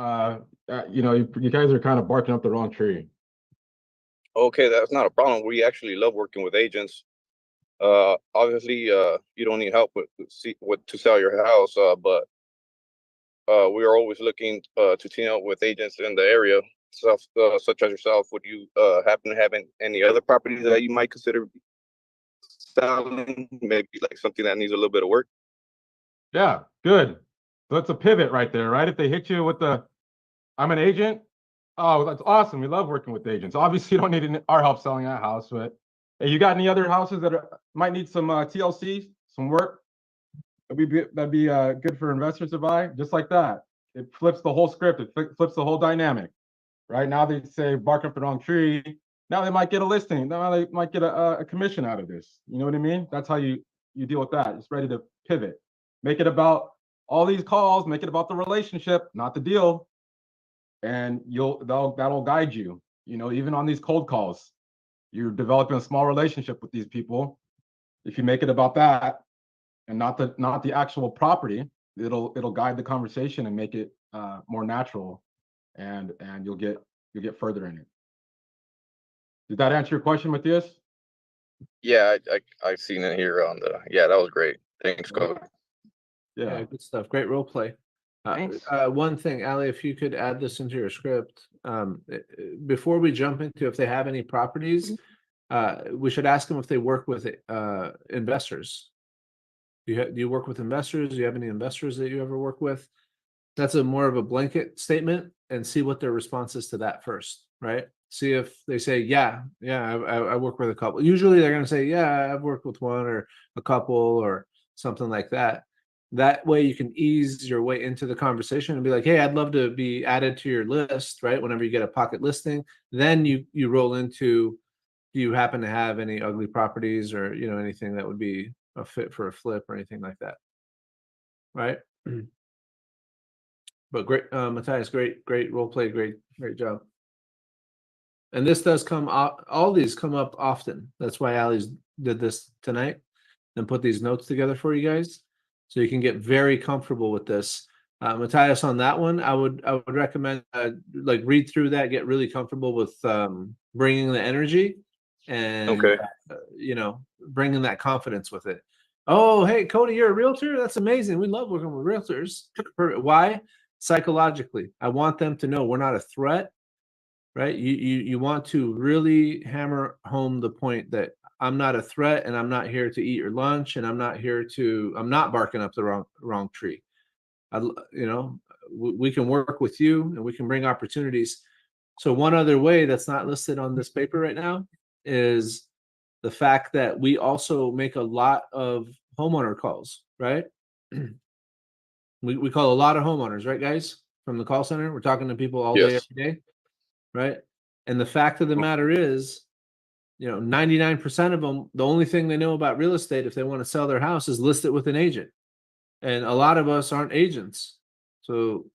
you know, you guys are kind of barking up the wrong tree. Okay, that's not a problem. We actually love working with agents. Obviously, you don't need help with to sell your house, but we are always looking to team up with agents in the area, such as yourself. Would you happen to have any other properties that you might consider selling? Maybe like something that needs a little bit of work. Yeah, good. So that's a pivot right there, right? If they hit you with the, I'm an agent. Oh, that's awesome. We love working with agents. Obviously, you don't need our help selling that house, but hey, you got any other houses that might need some TLC, some work? That'd be good for investors to buy, just like that. It flips the whole script. It flips the whole dynamic. Right now, they say bark up the wrong tree. Now they might get a listing. Now they might get a commission out of this. You know what I mean? That's how you deal with that. It's ready to pivot. Make it about all these calls. Make it about the relationship, not the deal. And that'll guide you. You know, even on these cold calls, you're developing a small relationship with these people. If you make it about that and not the actual property, it'll guide the conversation and make it more natural, and you'll get further in it. Did that answer your question, Matthias? Yeah, I seen it here on the. Yeah, that was great. Thanks, Cody. Yeah, good stuff. Great role play. One thing, Ali, if you could add this into your script, before we jump into if they have any properties, we should ask them if they work with investors. Do you work with investors? Do you have any investors that you ever work with? That's more of a blanket statement, and see what their response is to that first, right? See if they say, yeah, I work with a couple. Usually they're going to say, yeah, I've worked with one or a couple or something like that. That way you can ease your way into the conversation and be like, hey, I'd love to be added to your list, right? Whenever you get a pocket listing, then you roll into, do you happen to have any ugly properties or, you know, anything that would be a fit for a flip or anything like that, right? But great, Matthias, great role play, great job. And this does come up, all these come up often. That's why Ali's did this tonight and put these notes together for you guys, so you can get very comfortable with this. Matthias, on that one, I would recommend like read through that, get really comfortable with bringing the energy and you know, bringing that confidence with it. Oh, hey, Cody, you're a realtor? That's amazing. We love working with realtors. Why? Psychologically, I want them to know we're not a threat, right? You want to really hammer home the point that I'm not a threat, and I'm not here to eat your lunch, and I'm not barking up the wrong tree. You know, we can work with you and we can bring opportunities. So one other way that's not listed on this paper right now is the fact that we also make a lot of homeowner calls, right? We call a lot of homeowners, right, guys? From the call center, we're talking to people all day, Yes. every day, right? And the fact of the matter is, 99% of them, the only thing they know about real estate, if they want to sell their house, is list it with an agent. And a lot of us aren't agents. So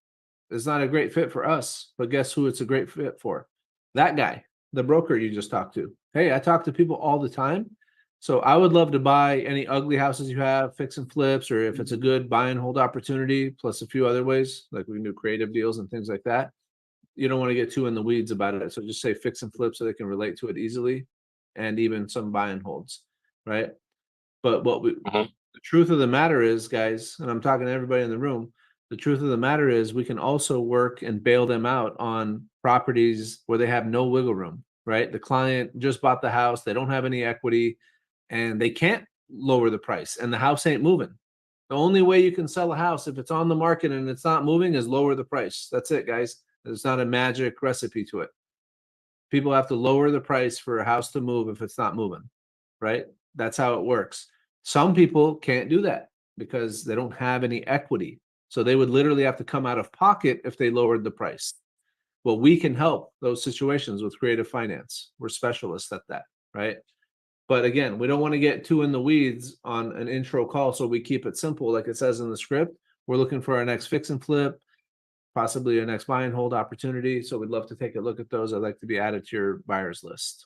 it's not a great fit for us. But guess who it's a great fit for? That guy, the broker you just talked to. Hey, I talk to people all the time. So I would love to buy any ugly houses you have, fix and flips, or if it's a good buy and hold opportunity, plus a few other ways, like we can do creative deals and things like that. You don't want to get too in the weeds about it. So just say fix and flip so they can relate to it easily, and even some buy and holds, right? But the truth of the matter is, guys, and I'm talking to everybody in the room, the truth of the matter is we can also work and bail them out on properties where they have no wiggle room, right? The client just bought the house, they don't have any equity, and they can't lower the price, and the house ain't moving. The only way you can sell a house if it's on the market and it's not moving is lower the price. That's it, guys. There's not a magic recipe to it. People have to lower the price for a house to move if it's not moving, right? That's how it works. Some people can't do that because they don't have any equity. So they would literally have to come out of pocket if they lowered the price. Well, we can help those situations with creative finance. We're specialists at that, right? But again, we don't want to get too in the weeds on an intro call, so we keep it simple, like it says in the script. We're looking for our next fix and flip, possibly a next buy and hold opportunity. So we'd love to take a look at those. I'd like to be added to your buyers list.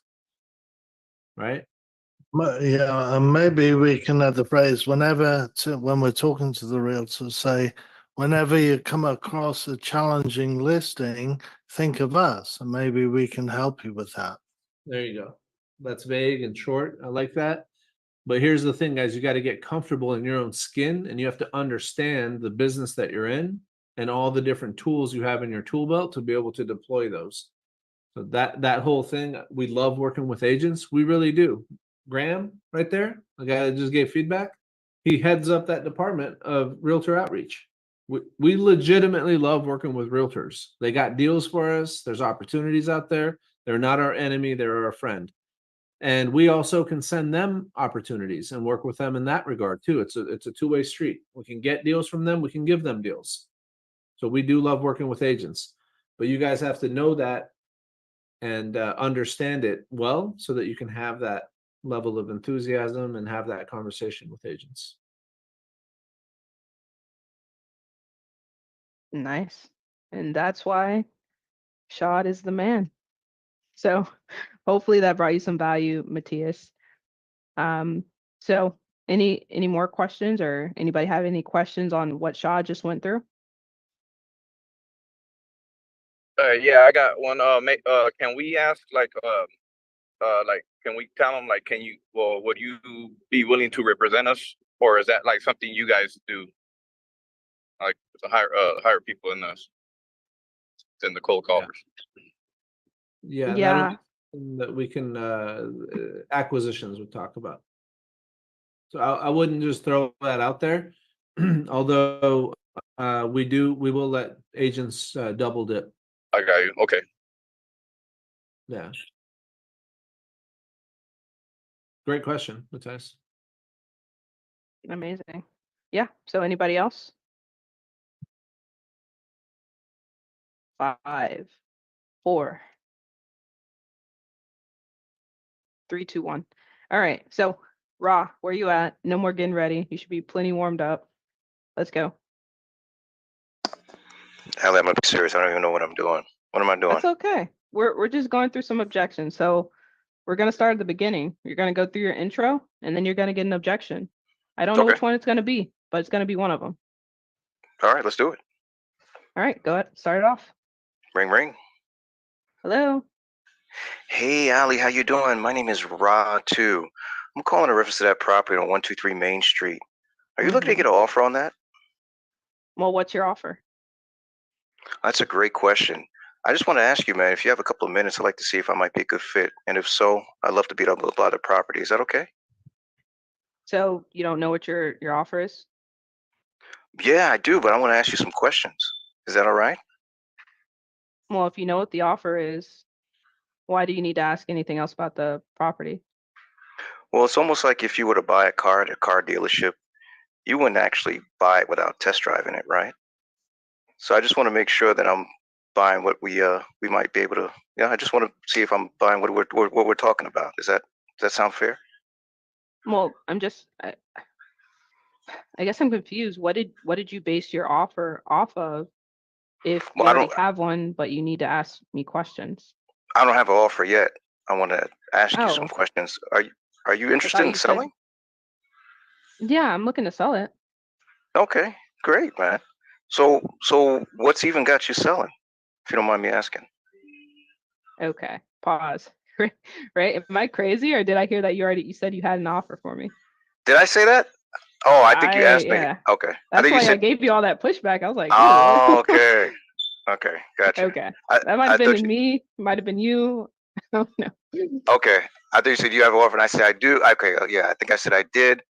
Right? Yeah, and maybe we can add the phrase when we're talking to the realtor, say, whenever you come across a challenging listing, think of us, and maybe we can help you with that. There you go. That's vague and short. I like that. But here's the thing, guys, you got to get comfortable in your own skin, and you have to understand the business that you're in and all the different tools you have in your tool belt to be able to deploy those. So that whole thing, we love working with agents. We really do. Graham, right there, the guy that just gave feedback, he heads up that department of realtor outreach. We legitimately love working with realtors. They got deals for us. There's opportunities out there. They're not our enemy. They're our friend. And we also can send them opportunities and work with them in that regard too. It's a two-way street. We can get deals from them. We can give them deals. So we do love working with agents, but you guys have to know that and understand it well so that you can have that level of enthusiasm and have that conversation with agents. Nice. And that's why Shad is the man. So hopefully that brought you some value, Matthias. So any more questions, or anybody have any questions on what Shad just went through? Yeah, I got one. Can we ask can we tell them would you be willing to represent us, or is that like something you guys do, like to hire people in the cold callers? Yeah. Yeah. That we can acquisitions we talk about. So I wouldn't just throw that out there, although we will let agents double dip. I got you. Okay. Yeah. Great question, Matthias. Amazing. Yeah. So anybody else? 5, 4, 3, 2, 1. All right. So Ra, where you at? No more getting ready. You should be plenty warmed up. Let's go. Allie, I'm gonna be serious. I don't even know what I'm doing. What am I doing? That's okay. We're just going through some objections. So we're gonna start at the beginning. You're gonna go through your intro, and then you're gonna get an objection. I don't know Okay. which one it's gonna be, but it's gonna be one of them. All right, let's do it. All right, go ahead. Start it off. Ring, ring. Hello. Hey, Allie, how you doing? My name is Ra2. I'm calling in reference to that property on 123 Main Street. Are you looking to get an offer on that? Well, what's your offer? That's a great question. I just want to ask you, man, if you have a couple of minutes, I'd like to see if I might be a good fit. And if so, I'd love to be able to buy the property. Is that okay? So you don't know what your offer is? Yeah, I do, but I want to ask you some questions. Is that all right? Well, if you know what the offer is, why do you need to ask anything else about the property? Well, it's almost like if you were to buy a car at a car dealership, you wouldn't actually buy it without test driving it, right? So I just want to make sure that I'm buying what we might be able to. Yeah, I just want to see if I'm buying what we're talking about. Does that sound fair? Well, I guess I'm confused. What did you base your offer off of if you Well, already have one, but you need to ask me questions? I don't have an offer yet. I want to ask you some Oh, questions. Are you I interested thought in you said, selling? yeah, I'm looking to sell it. Okay, great, man. So what's even got you selling, if you don't mind me asking? Okay, pause. Right? Am I crazy, or did I hear that you said you had an offer for me? Did I say that? Oh, I think you asked me. Yeah. Okay. I That's think you why I said. gave you all that pushback. I was like, Oh, ew. okay. Okay, gotcha. Okay. That might I have thought been me, might have been you. I don't know. okay. I thought you said you have an offer, and I said I do. Okay, yeah, I think I said I did,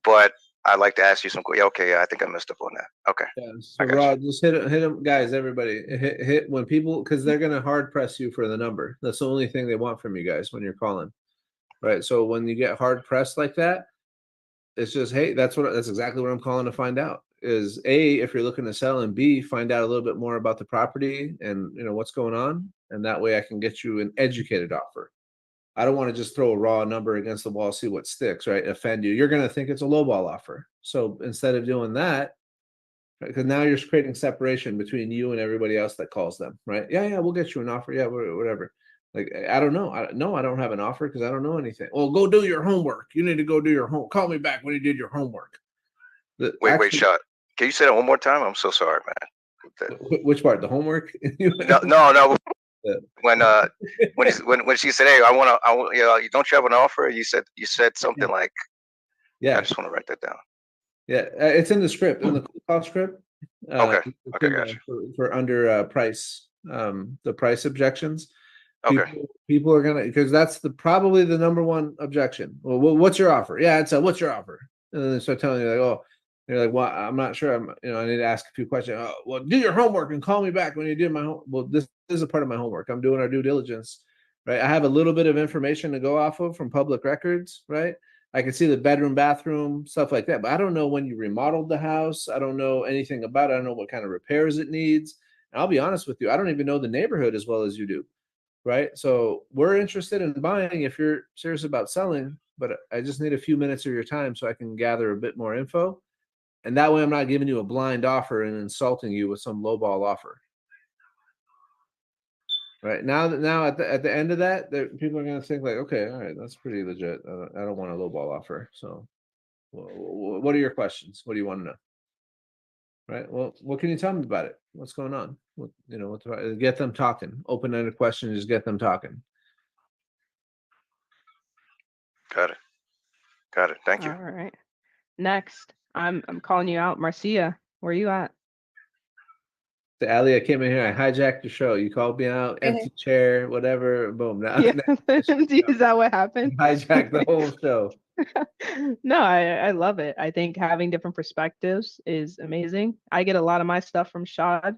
but I'd like to ask you some. Yeah, okay, yeah, I think I messed up on that. Okay. Yeah, I so got Rod, just hit him, guys, everybody, hit when people, because they're gonna hard press you for the number. That's the only thing they want from you guys when you're calling, right? So when you get hard pressed like that, it's just, hey, that's exactly what I'm calling to find out. Is A, if you're looking to sell, and B, find out a little bit more about the property and what's going on, and that way I can get you an educated offer. I don't want to just throw a raw number against the wall, see what sticks, right? Offend you. You're gonna think it's a lowball offer. So instead of doing that, because now you're creating separation between you and everybody else that calls them, right? Yeah, we'll get you an offer. Yeah, whatever. Like, I don't know. I don't have an offer because I don't know anything. Well, go do your homework. You need to go do your home. Call me back when you did your homework. Wait, shot. Can you say that one more time? I'm so sorry, man. Which part? The homework? No. When she said, "Hey, I want, don't you have an offer?" You said something like, yeah. I just want to write that down. Yeah, it's in the script, in the call script. Okay, gotcha. For under price, the price objections. Okay. People are gonna, because that's probably the number one objection. Well, what's your offer? Yeah, it's what's your offer? And then they start telling you like, oh, you're like, well, I'm not sure. I need to ask a few questions. Oh, well, do your homework and call me back when you do my home. Well, this is a part of my homework. I'm doing our due diligence, right? I have a little bit of information to go off of from public records, right? I can see the bedroom, bathroom, stuff like that, but I don't know when you remodeled the house. I don't know anything about it. I don't know what kind of repairs it needs. And I'll be honest with you, I don't even know the neighborhood as well as you do, right? So we're interested in buying if you're serious about selling, but I just need a few minutes of your time so I can gather a bit more info. And that way I'm not giving you a blind offer and insulting you with some lowball offer. Right now at the end of that, people are going to think like, okay, all right, that's pretty legit. I don't want a lowball offer. So what are your questions? What do you want to know? Right. Well, what can you tell me about it? What's going on? Get them talking. Open-ended questions, just get them talking. Got it. Thank you. All right. Next, I'm calling you out, Marcia. Where you at? So Ali, I came in here, I hijacked your show. You called me out, empty chair, whatever, boom. Now, Yeah. Is that what happened? Hijack the whole show. No, I love it. I think having different perspectives is amazing. I get a lot of my stuff from Shad.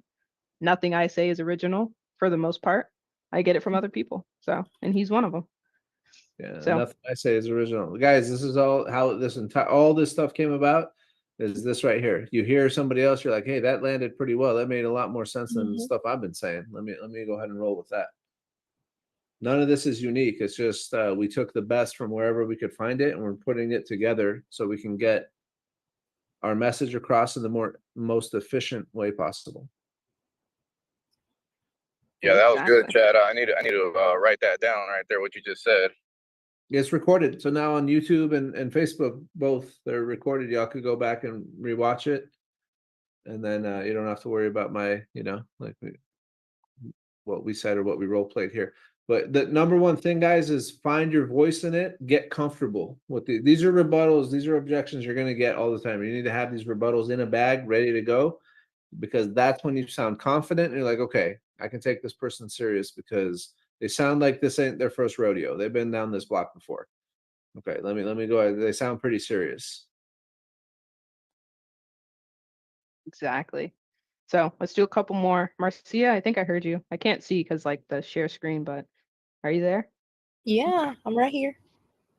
Nothing I say is original for the most part. I get it from other people. So, and he's one of them. Yeah, So nothing I say is original. Guys, this is all how all this stuff came about. Is this right here? You hear somebody else, you're like, hey, that landed pretty well. That made a lot more sense than the stuff I've been saying. Let me go ahead and roll with that. None of this is unique. It's just we took the best from wherever we could find it, and we're putting it together so we can get our message across in the most efficient way possible. Yeah, that was good, Chad. I need to write that down right there. What you just said. It's recorded. So now on YouTube and Facebook, both they're recorded. Y'all could go back and rewatch it. And then you don't have to worry about my, what we said or what we role played here. But the number one thing, guys, is find your voice in it. Get comfortable with these are rebuttals. These are objections you're going to get all the time. You need to have these rebuttals in a bag ready to go, because that's when you sound confident and you're like, okay, I can take this person serious because they sound like this ain't their first rodeo. They've been down this block before. Okay, let me go ahead. They sound pretty serious. exactly. So let's do a couple more. Marcia, I think I heard you. I can't see because like the share screen, but are you there? Yeah, I'm right here.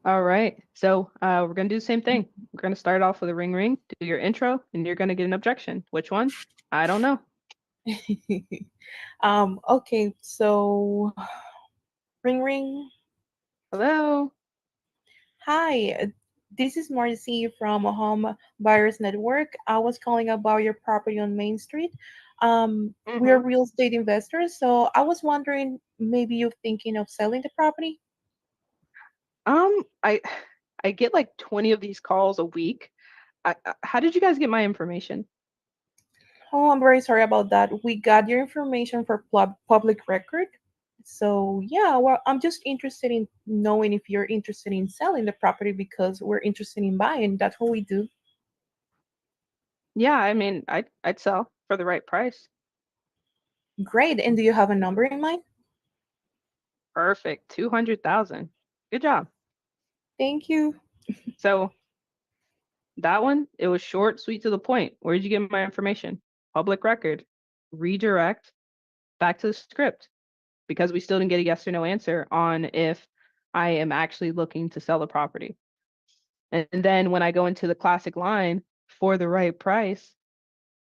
All right. So we're gonna do the same thing. We're gonna start off with a ring ring, do your intro, and you're gonna get an objection. Which one? I don't know. Okay, so ring ring. Hello. Hi, this is Marcy from Home Buyers Network. I was calling about your property on Main Street. We're real estate investors, so I was wondering, maybe you're thinking of selling the property? I I get like 20 of these calls a week. How did you guys get my information? Oh, I'm very sorry about that. We got your information for public record. So yeah, well, I'm just interested in knowing if you're interested in selling the property because we're interested in buying. That's what we do. Yeah, I mean, I'd sell for the right price. Great. And do you have a number in mind? Perfect. 200,000. Good job. Thank you. So that one, it was short, sweet, to the point. Where did you get my information? Public record. Redirect back to the script because we still didn't get a yes or no answer on if I am actually looking to sell the property. And then when I go into the classic line for the right price,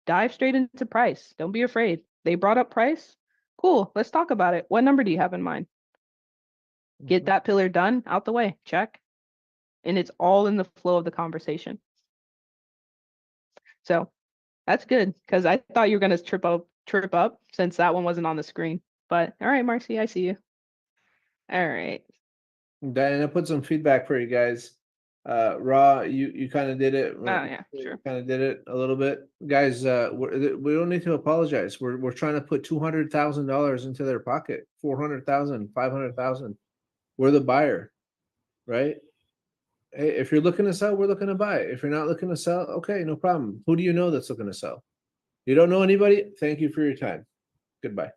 dive straight into price. Don't be afraid. They brought up price. Cool. Let's talk about it. What number do you have in mind? Get that pillar done, out the way. Check. And it's all in the flow of the conversation. So that's good because I thought you were gonna trip up since that one wasn't on the screen. But all right, Marcy, I see you. All right. Diana, put some feedback for you guys. Raw, you kind of did it. Oh yeah, sure. Kind of did it a little bit, guys. We don't need to apologize. We're trying to put $200,000 into their pocket, 400,000, 500,000. We're the buyer, right? Hey, if you're looking to sell, we're looking to buy. If you're not looking to sell, okay, no problem. Who do you know that's looking to sell? You don't know anybody? Thank you for your time. Goodbye.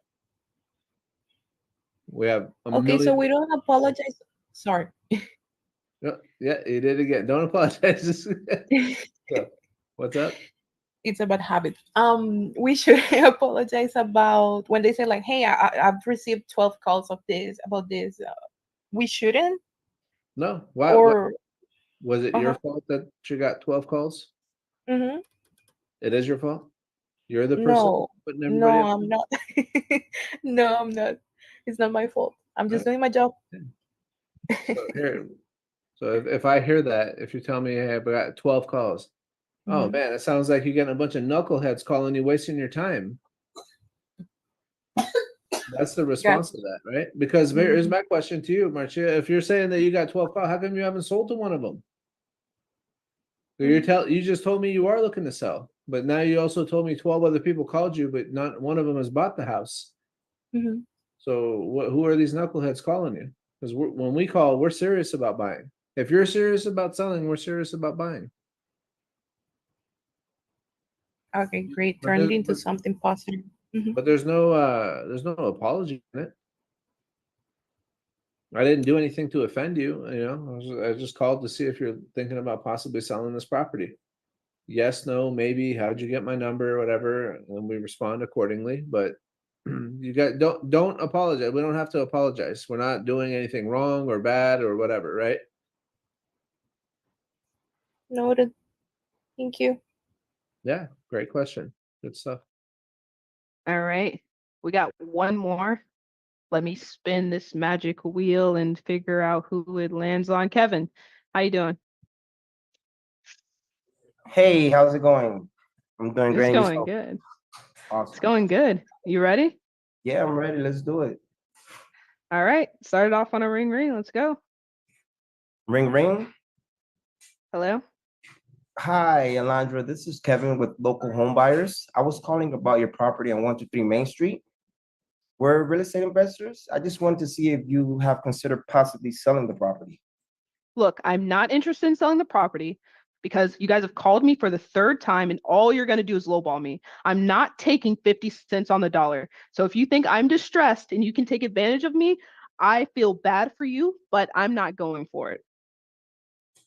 We have a Okay, so million. we don't apologize. Sorry. Yeah, you did it again. Don't apologize. So, what's up? It's a bad habit. We should apologize about when they say like, "Hey, I've received 12 calls of this about this." We shouldn't. No, why? Or Was it your fault that you got 12 calls? mhm. It is your fault. You're the person No, putting everybody no, up. I'm not. No, I'm not. It's not my fault. I'm just Right. doing my job. So here, so if I hear that, if you tell me, hey, I got 12 calls, oh Mhm. man, it sounds like you're getting a bunch of knuckleheads calling you, wasting your time. That's the response to that, right? Because here's Mhm. my question to you, Marcia. If you're saying that you got 12 calls, how come you haven't sold to one of them? So you just told me you are looking to sell, but now you also told me 12 other people called you, but not one of them has bought the house. Mhm. So who are these knuckleheads calling you? Because when we call, we're serious about buying. If you're serious about selling, we're serious about buying. Okay, great. But Turn it there's, into something positive. Mhm. but there's no apology in it. I didn't do anything to offend you. I just called to see if you're thinking about possibly selling this property. Yes, no, maybe. How'd you get my number, whatever, and we respond accordingly. But you got don't apologize. We don't have to apologize. We're not doing anything wrong or bad or whatever, right? Noted. Thank you. Yeah, great question. Good stuff. All right. We got one more. Let me spin this magic wheel and figure out who it lands on. Kevin, how you doing? Hey, how's it going? I'm doing It's great. And going yourself? good. It's Awesome. going good. You ready? Yeah, I'm ready. Let's do it. All right. Started off on a ring ring. Let's go. Ring ring. Hello? Hi, Alondra. This is Kevin with Local Home Buyers. I was calling about your property on 123 Main Street. We're real estate investors. I just wanted to see if you have considered possibly selling the property. Look, I'm not interested in selling the property because you guys have called me for the third time and all you're going to do is lowball me. I'm not taking 50 cents on the dollar. So if you think I'm distressed and you can take advantage of me, I feel bad for you, but I'm not going for it.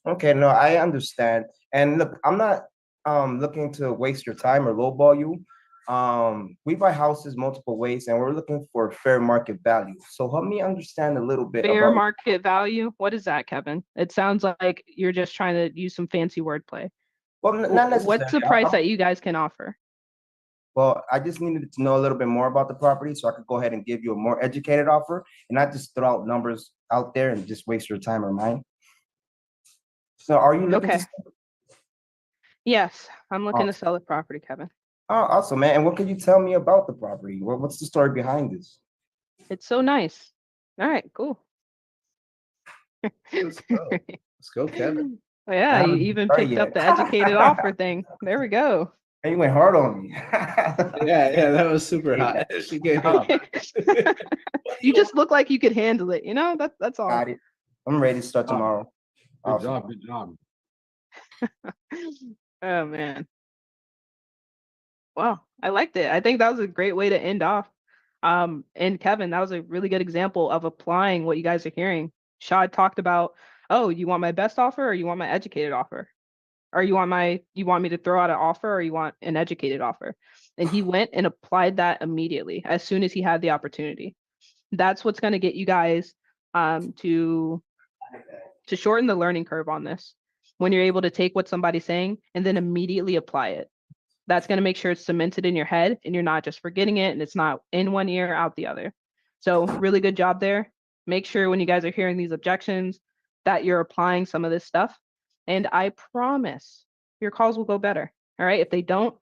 Okay, no, I understand. And look, I'm not looking to waste your time or lowball you. We buy houses multiple ways and we're looking for fair market value. So help me understand a little bit Fair about market value. What is that, Kevin? It sounds like you're just trying to use some fancy wordplay. well, not What's the necessarily. price that you guys can offer? Well, I just needed to know a little bit more about the property so I could go ahead and give you a more educated offer and not just throw out numbers out there and just waste your time or mine. So are you looking Okay. to? Yes, I'm looking to Awesome. sell the property, Kevin. Oh, awesome, man. And what can you tell me about the property? What's the story behind this? It's so nice. All right, cool. Let's go. Let's go, Kevin. I Yeah, you haven't even started picked up yet. the educated offer thing. There we go. And you went hard on me. Yeah, that was super hot. She gave up. You just look like you could handle it, you know? That's all. Got it. I'm ready to start tomorrow. Good Awesome. job. Good job. Oh man. Wow, I liked it. I think that was a great way to end off. And Kevin, that was a really good example of applying what you guys are hearing. Shad talked about, oh, you want my best offer or you want my educated offer? Or you want me to throw out an offer or you want an educated offer? And he went and applied that immediately as soon as he had the opportunity. That's what's going to get you guys to shorten the learning curve on this. When you're able to take what somebody's saying and then immediately apply it. That's going to make sure it's cemented in your head and you're not just forgetting it and it's not in one ear, out the other. So really good job there. Make sure when you guys are hearing these objections that you're applying some of this stuff. And I promise your calls will go better. All right. If they don't,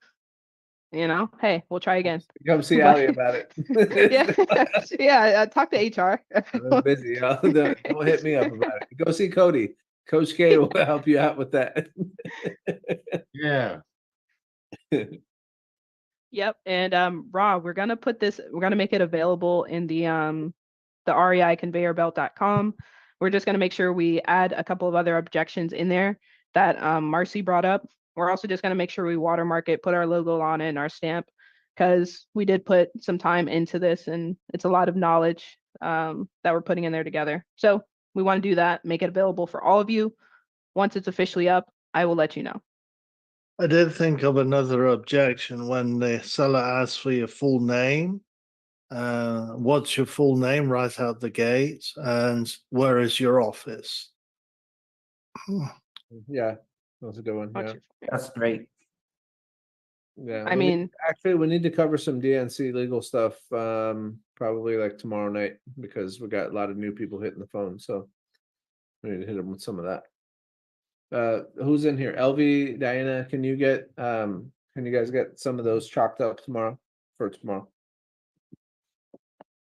hey, we'll try again. Come see But- Ali about it. yeah, talk to HR. I'm busy, y'all. Don't hit me up about it. Go see Cody. Coach K will help you out with that. Yeah. Yep. And Rob, we're gonna make it available in the reiconveyorbelt.com. We're just gonna make sure we add a couple of other objections in there that Marcy brought up. We're also just gonna make sure we watermark it, put our logo on it and our stamp, because we did put some time into this and it's a lot of knowledge that we're putting in there together. So we want to do that, make it available for all of you. Once it's officially up, I will let you know. I did think of another objection when the seller asks for your full name. What's your full name right out the gate, and where is your office? Yeah, that's a good one. Yeah. That's great. Yeah. I mean, actually, we need to cover some DNC legal stuff probably like tomorrow night because we got a lot of new people hitting the phone. So we need to hit them with some of that. Who's in here? LV, Diana, can you guys get some of those chalked up for tomorrow?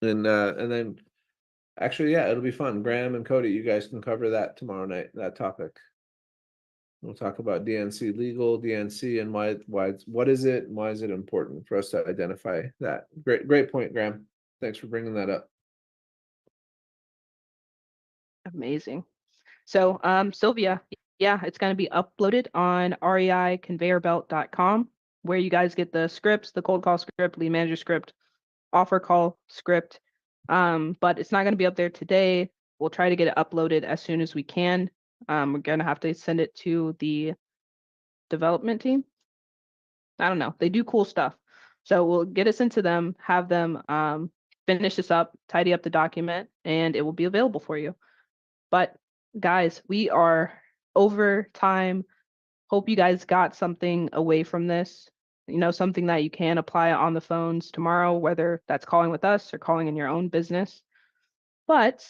And then actually, yeah, it'll be fun. Graham and Cody, you guys can cover that tomorrow night, that topic. We'll talk about DNC legal, DNC, and what is it, and why is it important for us to identify that? Great point, Graham. Thanks for bringing that up. amazing. So, Sylvia, yeah, it's going to be uploaded on reiconveyorbelt.com, where you guys get the scripts, the cold call script, lead manager script, offer call script. But it's not going to be up there today. We'll try to get it uploaded as soon as we can. We're going to have to send it to the development team. I don't know. They do cool stuff. So we'll get it sent to them, have them finish this up, tidy up the document, and it will be available for you. But guys, we are over time. Hope you guys got something away from this, something that you can apply on the phones tomorrow, whether that's calling with us or calling in your own business. But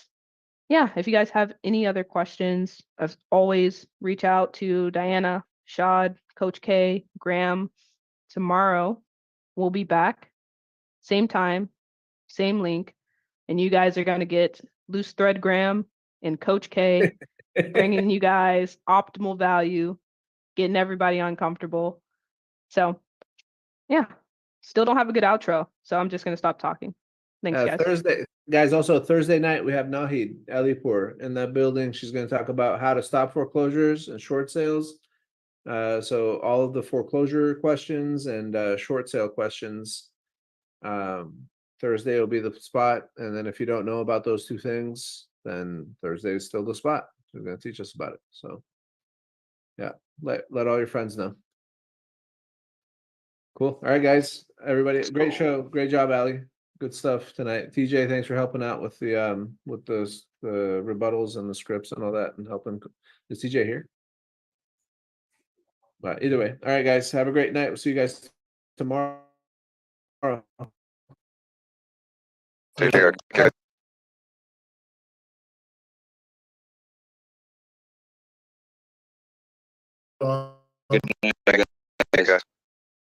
yeah, if you guys have any other questions, as always, reach out to Diana, Shad, Coach K, Graham. Tomorrow, we'll be back, same time, same link, and you guys are going to get Loose Thread Graham and Coach K bringing you guys optimal value, getting everybody uncomfortable. So, yeah, still don't have a good outro, so I'm just going to stop talking. Thanks, guys. Thursday, guys, also Thursday night, we have Nahid Alipur in that building. She's going to talk about how to stop foreclosures and short sales. So all of the foreclosure questions and short sale questions, Thursday will be the spot. And then if you don't know about those two things, then Thursday is still the spot. They're going to teach us about it. So yeah, let all your friends know. Cool. All right, guys. everybody. Great show. Great job, Ali. Good stuff tonight. TJ, thanks for helping out with the rebuttals and the scripts and all that and helping. Is TJ here? But either way. All right, guys. Have a great night. We'll see you guys tomorrow. Take care. Uh, Good night, guys.